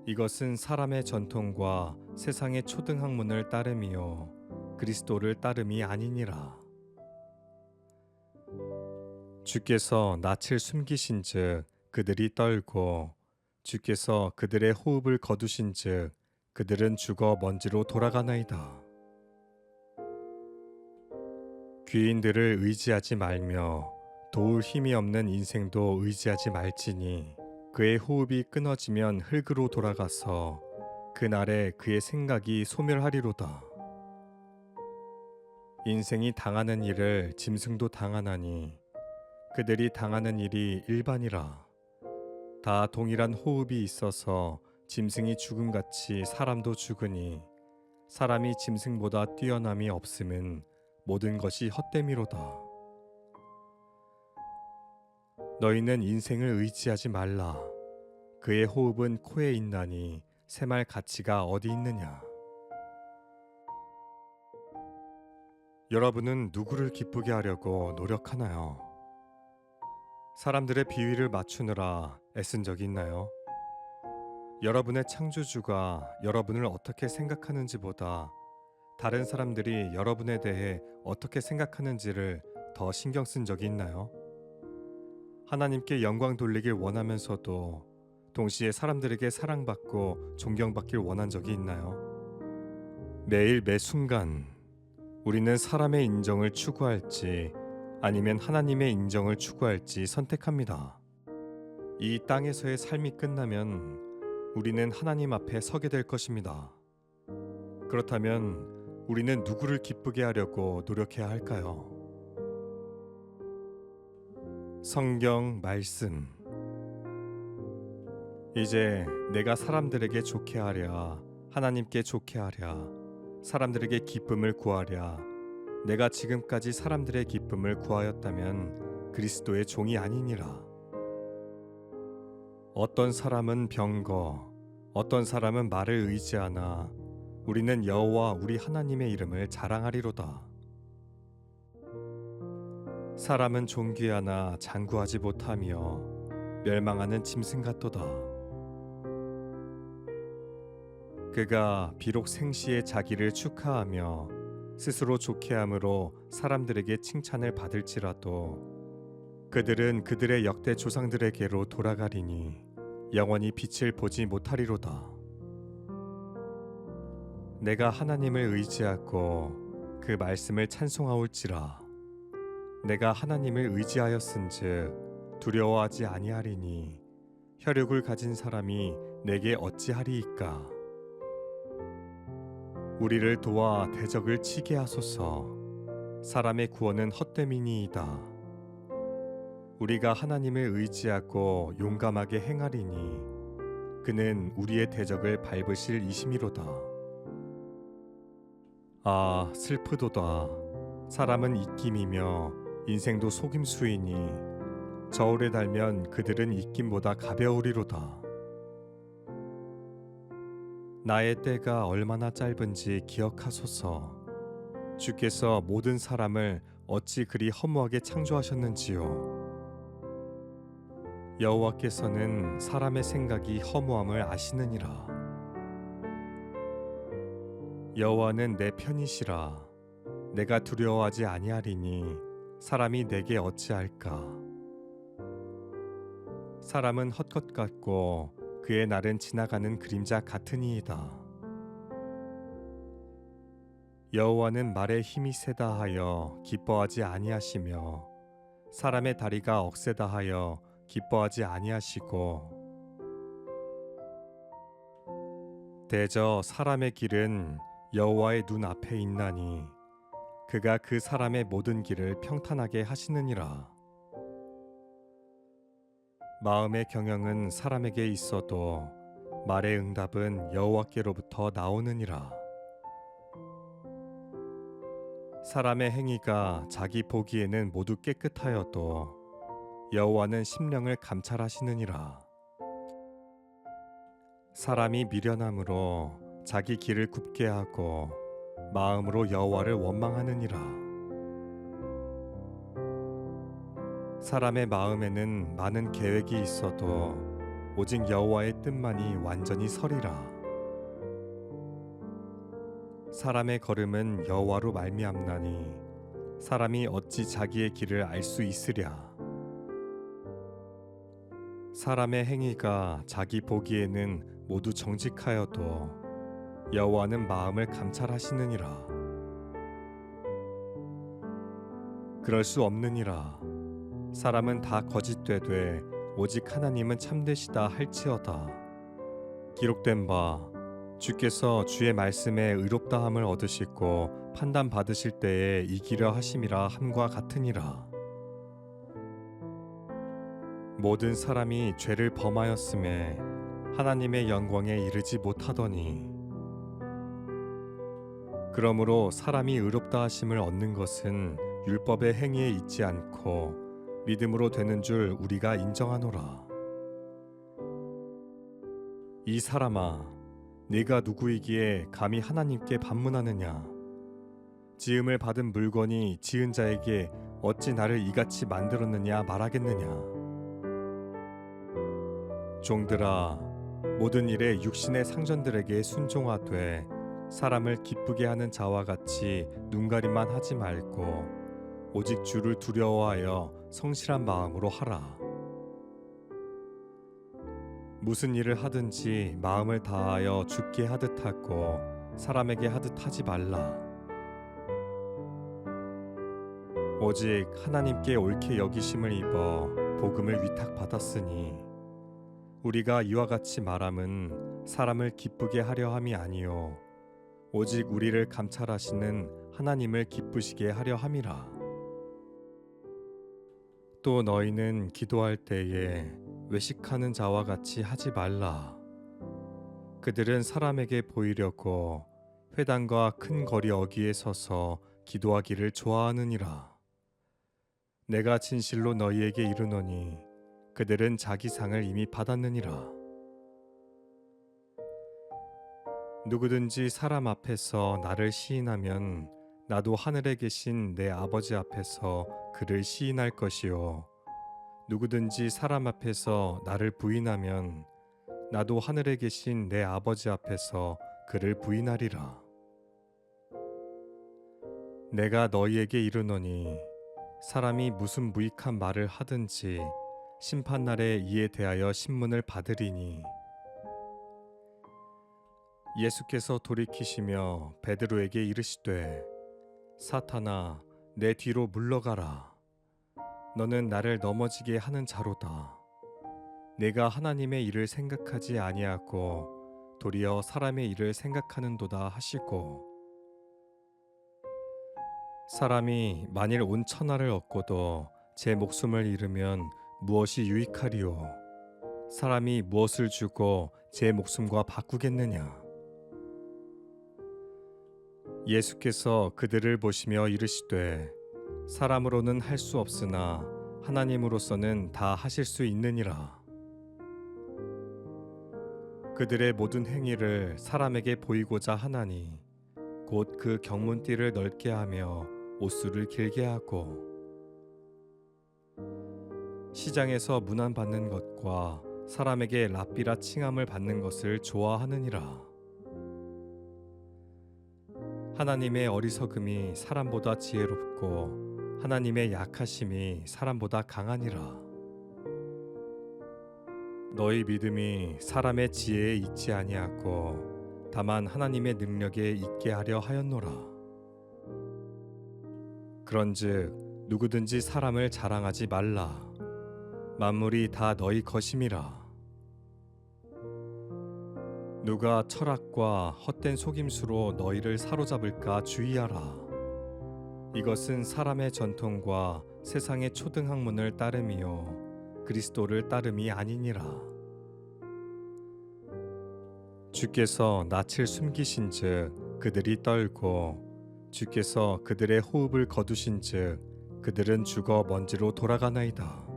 이것은 사람의 전통과 세상의 초등학문을 따름이요 그리스도를 따름이 아니니라. 주께서 낯을 숨기신즉 그들이 떨고 주께서 그들의 호흡을 거두신즉 그들은 죽어 먼지로 돌아가나이다. 귀인들을 의지하지 말며 도울 힘이 없는 인생도 의지하지 말지니 그의 호흡이 끊어지면 흙으로 돌아가서 그날에 그의 생각이 소멸하리로다. 인생이 당하는 일을 짐승도 당하나니 그들이 당하는 일이 일반이라. 다 동일한 호흡이 있어서 짐승이 죽음같이 사람도 죽으니 사람이 짐승보다 뛰어남이 없음은 모든 것이 헛됨이로다. 너희는 인생을 의지하지 말라. 그의 호흡은 코에 있나니 샘할 가치가 어디 있느냐. 여러분은 누구를 기쁘게 하려고 노력하나요? 사람들의 비위를 맞추느라 애쓴 적이 있나요? 여러분의 창조주가 여러분을 어떻게 생각하는지보다 다른 사람들이 여러분에 대해 어떻게 생각하는지를 더 신경 쓴 적이 있나요? 하나님께 영광 돌리길 원하면서도 동시에 사람들에게 사랑받고 존경받길 원한 적이 있나요? 매일 매 순간 우리는 사람의 인정을 추구할지 아니면 하나님의 인정을 추구할지 선택합니다. 이 땅에서의 삶이 끝나면 우리는 하나님 앞에 서게 될 것입니다. 그렇다면 우리는 누구를 기쁘게 하려고 노력해야 할까요? 성경 말씀. 이제 내가 사람들에게 좋게 하랴, 하나님께 좋게 하랴, 사람들에게 기쁨을 구하랴. 내가 지금까지 사람들의 기쁨을 구하였다면 그리스도의 종이 아니니라. 어떤 사람은 병거, 어떤 사람은 말을 의지하나 우리는 여호와 우리 하나님의 이름을 자랑하리로다. 사람은 존귀하나 장구하지 못하며 멸망하는 짐승 같도다. 그가 비록 생시에 자기를 축하하며 스스로 좋게 함으로 사람들에게 칭찬을 받을지라도 그들은 그들의 역대 조상들에게로 돌아가리니 영원히 빛을 보지 못하리로다. 내가 하나님을 의지하고 그 말씀을 찬송하올지라. 내가 하나님을 의지하였은즉 두려워하지 아니하리니 혈육을 가진 사람이 내게 어찌하리이까. 우리를 도와 대적을 치게 하소서. 사람의 구원은 헛됨이니이다. 우리가 하나님을 의지하고 용감하게 행하리니 그는 우리의 대적을 밟으실 이심이로다. 아, 슬프도다. 사람은 입김이며 인생도 속임수이니 저울에 달면 그들은 입김보다 가벼우리로다. 나의 때가 얼마나 짧은지 기억하소서. 주께서 모든 사람을 어찌 그리 허무하게 창조하셨는지요. 여호와께서는 사람의 생각이 허무함을 아시느니라. 여호와는 내 편이시라. 내가 두려워하지 아니하리니 사람이 내게 어찌할까. 사람은 헛것 같고 그의 날은 지나가는 그림자 같으니이다. 여호와는 말에 힘이 세다 하여 기뻐하지 아니하시며 사람의 다리가 억세다 하여 기뻐하지 아니하시고 대저 사람의 길은 여호와의 눈 앞에 있나니 그가 그 사람의 모든 길을 평탄하게 하시느니라. 마음의 경영은 사람에게 있어도 말의 응답은 여호와께로부터 나오느니라. 사람의 행위가 자기 보기에는 모두 깨끗하여도 여호와는 심령을 감찰하시느니라. 사람이 미련함으로 자기 길을 굽게 하고 마음으로 여호와를 원망하느니라. 사람의 마음에는 많은 계획이 있어도 오직 여호와의 뜻만이 완전히 서리라. 사람의 걸음은 여호와로 말미암나니 사람이 어찌 자기의 길을 알 수 있으랴. 사람의 행위가 자기 보기에는 모두 정직하여도 여호와는 마음을 감찰하시느니라. 그럴 수 없느니라. 사람은 다 거짓되되 오직 하나님은 참되시다 할지어다. 기록된 바 주께서 주의 말씀에 의롭다함을 얻으시고 판단 받으실 때에 이기려 하심이라 함과 같으니라. 모든 사람이 죄를 범하였음에 하나님의 영광에 이르지 못하더니 그러므로 사람이 의롭다 하심을 얻는 것은 율법의 행위에 있지 않고 믿음으로 되는 줄 우리가 인정하노라. 이 사람아, 네가 누구이기에 감히 하나님께 반문하느냐? 지음을 받은 물건이 지은 자에게 어찌 나를 이같이 만들었느냐 말하겠느냐? 종들아, 모든 일에 육신의 상전들에게 순종하되 사람을 기쁘게 하는 자와 같이 눈가림만 하지 말고 오직 주를 두려워하여 성실한 마음으로 하라. 무슨 일을 하든지 마음을 다하여 주께 하듯 하고 사람에게 하듯 하지 말라. 오직 하나님께 옳게 여기심을 입어 복음을 위탁받았으니 우리가 이와 같이 말함은 사람을 기쁘게 하려 함이 아니요 오직 우리를 감찰하시는 하나님을 기쁘시게 하려 함이라. 또 너희는 기도할 때에 외식하는 자와 같이 하지 말라. 그들은 사람에게 보이려고 회당과 큰 거리 어귀에 서서 기도하기를 좋아하느니라. 내가 진실로 너희에게 이르노니 그들은 자기 상을 이미 받았느니라. 누구든지 사람 앞에서 나를 시인하면 나도 하늘에 계신 내 아버지 앞에서 그를 시인할 것이요 누구든지 사람 앞에서 나를 부인하면 나도 하늘에 계신 내 아버지 앞에서 그를 부인하리라. 내가 너희에게 이르노니 사람이 무슨 무익한 말을 하든지 심판날에 이에 대하여 신문을 받으리니 예수께서 돌이키시며 베드로에게 이르시되 사탄아 내 뒤로 물러가라. 너는 나를 넘어지게 하는 자로다. 내가 하나님의 일을 생각하지 아니하고 도리어 사람의 일을 생각하는도다 하시고 사람이 만일 온 천하를 얻고도 제 목숨을 잃으면 무엇이 유익하리요? 사람이 무엇을 주고 제 목숨과 바꾸겠느냐? 예수께서 그들을 보시며 이르시되 사람으로는 할 수 없으나 하나님으로서는 다 하실 수 있느니라. 그들의 모든 행위를 사람에게 보이고자 하나니 곧 그 경문띠를 넓게 하며 옷수를 길게 하고 시장에서 문안받는 것과 사람에게 랍비라 칭함을 받는 것을 좋아하느니라. 하나님의 어리석음이 사람보다 지혜롭고 하나님의 약하심이 사람보다 강하니라. 너희 믿음이 사람의 지혜에 있지 아니하고 다만 하나님의 능력에 있게 하려 하였노라. 그런즉 누구든지 사람을 자랑하지 말라. 만물이 다 너희 것임이라. 누가 철학과 헛된 속임수로 너희를 사로잡을까 주의하라. 이것은 사람의 전통과 세상의 초등학문을 따름이요 그리스도를 따름이 아니니라. 주께서 낯을 숨기신즉 그들이 떨고 주께서 그들의 호흡을 거두신즉 그들은 죽어 먼지로 돌아가나이다.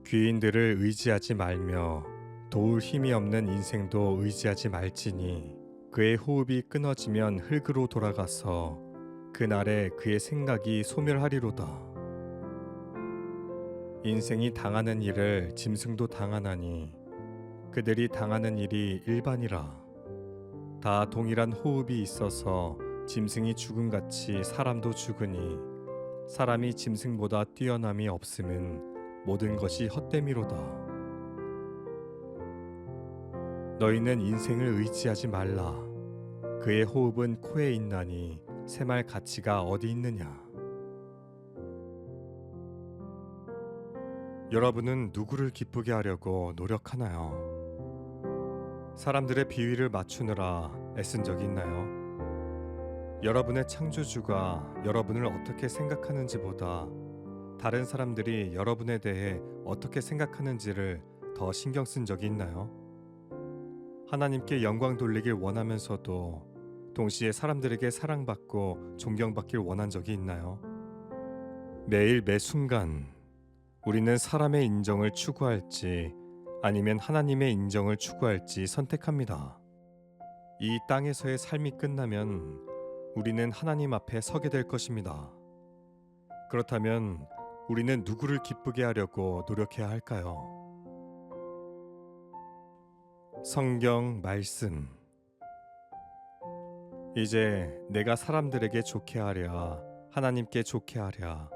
귀인들을 의지하지 말며 도울 힘이 없는 인생도 의지하지 말지니 그의 호흡이 끊어지면 흙으로 돌아가서 그날에 그의 생각이 소멸하리로다. 인생이 당하는 일을 짐승도 당하나니 그들이 당하는 일이 일반이라. 다 동일한 호흡이 있어서 짐승이 죽음같이 사람도 죽으니 사람이 짐승보다 뛰어남이 없음은 모든 것이 헛됨이로다. 너희는 인생을 의지하지 말라. 그의 호흡은 코에 있나니 새말 가치가 어디 있느냐. 여러분은 누구를 기쁘게 하려고 노력하나요? 사람들의 비위를 맞추느라 애쓴 적이 있나요? 여러분의 창조주가 여러분을 어떻게 생각하는지보다 다른 사람들이 여러분에 대해 어떻게 생각하는지를 더 신경 쓴 적이 있나요? 하나님께 영광 돌리길 원하면서도 동시에 사람들에게 사랑받고 존경받길 원한 적이 있나요? 매일 매 순간 우리는 사람의 인정을 추구할지 아니면 하나님의 인정을 추구할지 선택합니다. 이 땅에서의 삶이 끝나면 우리는 하나님 앞에 서게 될 것입니다. 그렇다면 우리는 누구를 기쁘게 하려고 노력해야 할까요? 성경 말씀. 이제 내가 사람들에게 좋게 하랴, 하나님께 좋게 하랴,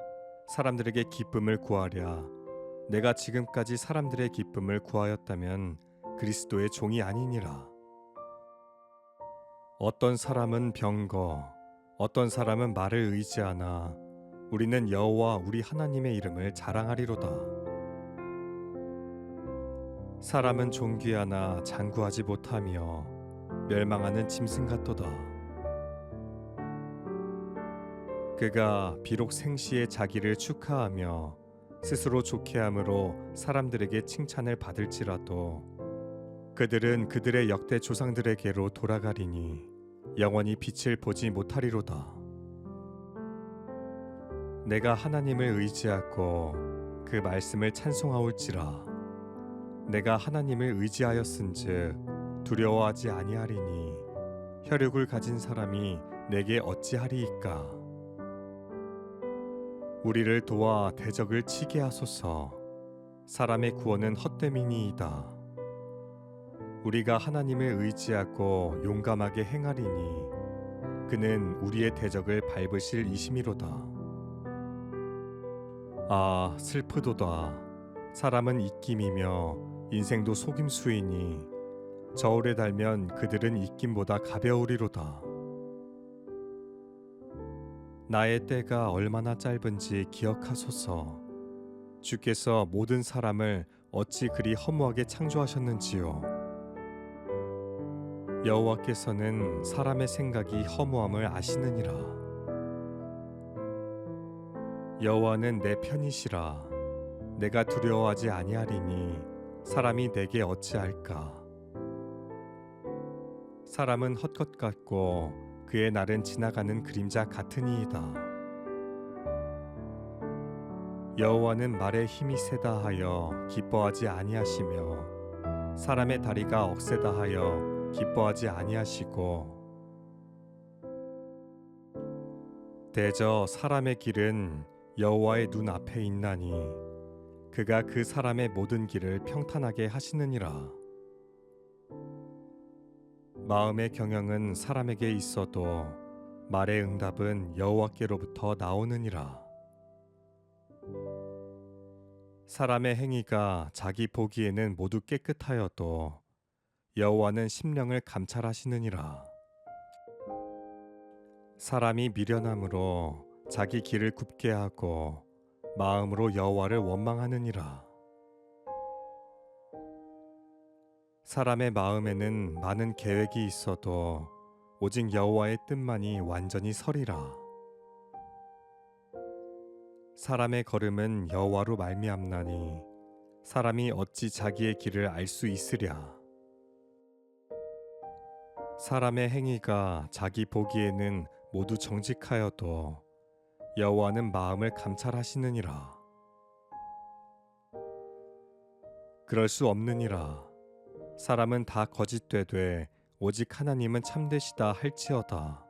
사람들에게 기쁨을 구하랴. 내가 지금까지 사람들의 기쁨을 구하였다면 그리스도의 종이 아니니라. 어떤 사람은 병거, 어떤 사람은 말을 의지하나 우리는 여호와 우리 하나님의 이름을 자랑하리로다. 사람은 존귀하나 장구하지 못하며 멸망하는 짐승 같도다. 그가 비록 생시에 자기를 축하하며 스스로 좋게함으로 사람들에게 칭찬을 받을지라도 그들은 그들의 역대 조상들에게로 돌아가리니 영원히 빛을 보지 못하리로다. 내가 하나님을 의지하고 그 말씀을 찬송하올지라. 내가 하나님을 의지하였은즉 두려워하지 아니하리니 혈육을 가진 사람이 내게 어찌하리이까. 우리를 도와 대적을 치게 하소서. 사람의 구원은 헛됨이니이다. 우리가 하나님을 의지하고 용감하게 행하리니 그는 우리의 대적을 밟으실 이심이로다. 아, 슬프도다. 사람은 입김이며 인생도 속임수이니 저울에 달면 그들은 입김보다 가벼우리로다. 나의 때가 얼마나 짧은지 기억하소서. 주께서 모든 사람을 어찌 그리 허무하게 창조하셨는지요. 여호와께서는 사람의 생각이 허무함을 아시느니라. 여호와는 내 편이시라. 내가 두려워하지 아니하리니 사람이 내게 어찌할까. 사람은 헛것 같고 그의 날은 지나가는 그림자 같으니이다. 여호와는 말에 힘이 세다 하여 기뻐하지 아니하시며 사람의 다리가 억세다 하여 기뻐하지 아니하시고 대저 사람의 길은 여호와의 눈 앞에 있나니 그가 그 사람의 모든 길을 평탄하게 하시느니라. 마음의 경영은 사람에게 있어도 말의 응답은 여호와께로부터 나오느니라. 사람의 행위가 자기 보기에는 모두 깨끗하여도 여호와는 심령을 감찰하시느니라. 사람이 미련함으로 자기 길을 굽게 하고 마음으로 여호와를 원망하느니라. 사람의 마음에는 많은 계획이 있어도 오직 여호와의 뜻만이 완전히 서리라. 사람의 걸음은 여호와로 말미암나니 사람이 어찌 자기의 길을 알 수 있으랴. 사람의 행위가 자기 보기에는 모두 정직하여도 여호와는 마음을 감찰하시느니라. 그럴 수 없느니라. 사람은 다 거짓되되 오직 하나님은 참되시다 할지어다.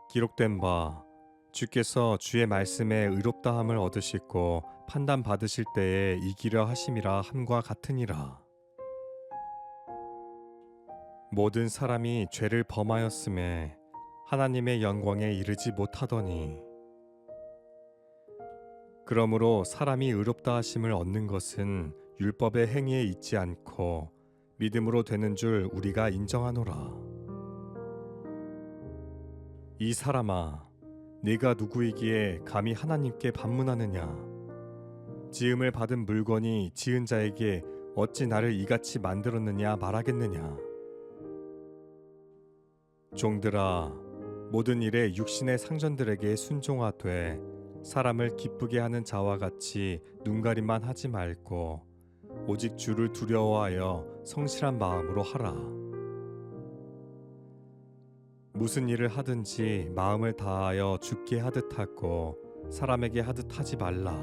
기록된 바 주께서 주의 말씀에 의롭다함을 얻으시고 판단 받으실 때에 이기려 하심이라 함과 같으니라. 모든 사람이 죄를 범하였음에 하나님의 영광에 이르지 못하더니 그러므로 사람이 의롭다 하심을 얻는 것은 율법의 행위에 있지 않고 믿음으로 되는 줄 우리가 인정하노라. 이 사람아, 네가 누구이기에 감히 하나님께 반문하느냐? 지음을 받은 물건이 지은 자에게 어찌 나를 이같이 만들었느냐 말하겠느냐? 종들아, 모든 일에 육신의 상전들에게 순종하되 사람을 기쁘게 하는 자와 같이 눈가림만 하지 말고 오직 주를 두려워하여 성실한 마음으로 하라. 무슨 일을 하든지 마음을 다하여 주께 하듯 하고 사람에게 하듯 하지 말라.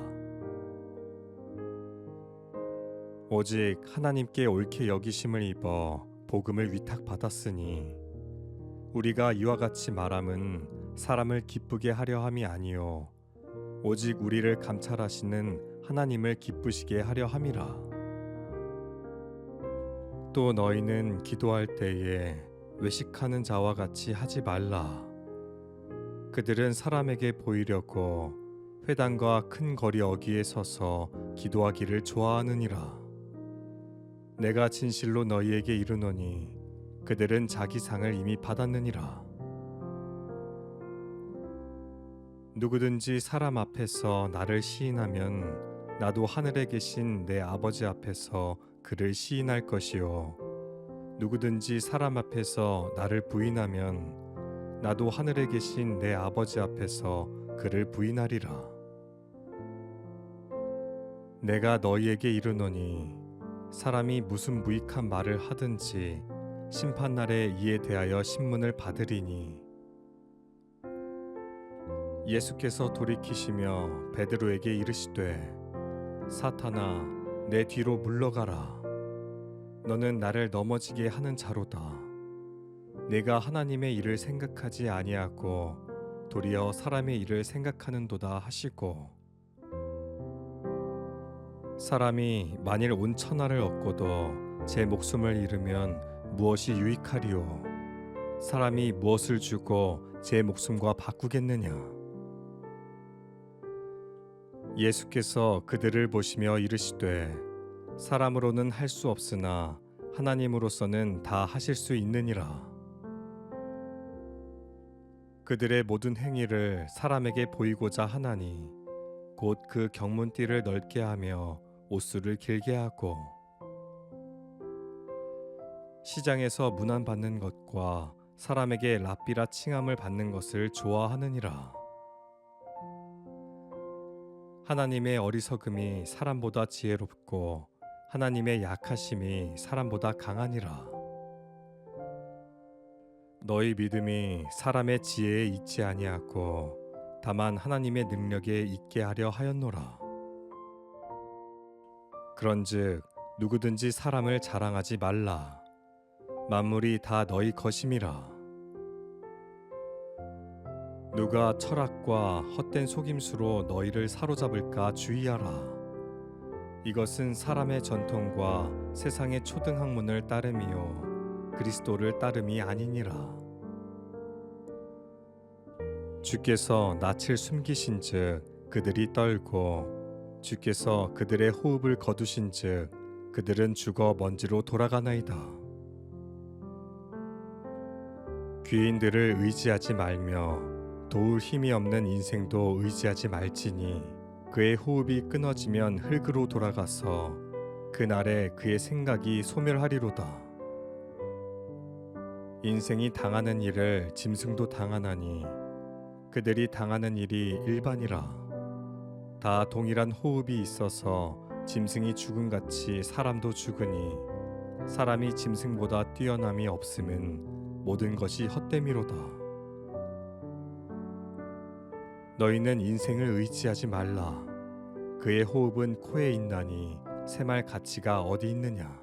오직 하나님께 옳게 여기심을 입어 복음을 위탁받았으니 우리가 이와 같이 말함은 사람을 기쁘게 하려 함이 아니요 오직 우리를 감찰하시는 하나님을 기쁘시게 하려 함이라. 또 너희는 기도할 때에 외식하는 자와 같이 하지 말라. 그들은 사람에게 보이려고 회당과 큰 거리 어귀에 서서 기도하기를 좋아하느니라. 내가 진실로 너희에게 이르노니 그들은 자기 상을 이미 받았느니라. 누구든지 사람 앞에서 나를 시인하면 나도 하늘에 계신 내 아버지 앞에서 그를 시인할 것이요 누구든지 사람 앞에서 나를 부인하면 나도 하늘에 계신 내 아버지 앞에서 그를 부인하리라. 내가 너희에게 이르노니 사람이 무슨 무익한 말을 하든지 심판날에 이에 대하여 신문을 받으리니 예수께서 돌이키시며 베드로에게 이르시되 사탄아 내 뒤로 물러가라. 너는 나를 넘어지게 하는 자로다. 내가 하나님의 일을 생각하지 아니하고 도리어 사람의 일을 생각하는도다 하시고 사람이 만일 온 천하를 얻고도 제 목숨을 잃으면 무엇이 유익하리요? 사람이 무엇을 주고 제 목숨과 바꾸겠느냐? 예수께서 그들을 보시며 이르시되 사람으로는 할 수 없으나 하나님으로서는 다 하실 수 있느니라. 그들의 모든 행위를 사람에게 보이고자 하나니 곧 그 경문띠를 넓게 하며 옷수를 길게 하고 시장에서 문안받는 것과 사람에게 랍비라 칭함을 받는 것을 좋아하느니라. 하나님의 어리석음이 사람보다 지혜롭고 하나님의 약하심이 사람보다 강하니라. 너희 믿음이 사람의 지혜에 있지 아니하고 다만 하나님의 능력에 있게 하려 하였노라. 그런즉 누구든지 사람을 자랑하지 말라. 만물이 다 너희 것임이라. 누가 철학과 헛된 속임수로 너희를 사로잡을까 주의하라. 이것은 사람의 전통과 세상의 초등학문을 따름이요 그리스도를 따름이 아니니라. 주께서 낯을 숨기신즉 그들이 떨고 주께서 그들의 호흡을 거두신즉 그들은 죽어 먼지로 돌아가나이다. 귀인들을 의지하지 말며 도울 힘이 없는 인생도 의지하지 말지니 그의 호흡이 끊어지면 흙으로 돌아가서 그날에 그의 생각이 소멸하리로다. 인생이 당하는 일을 짐승도 당하나니 그들이 당하는 일이 일반이라. 다 동일한 호흡이 있어서 짐승이 죽음같이 사람도 죽으니 사람이 짐승보다 뛰어남이 없음은 모든 것이 헛됨이로다. 너희는 인생을 의지하지 말라. 그의 호흡은 코에 있나니 새말 가치가 어디 있느냐.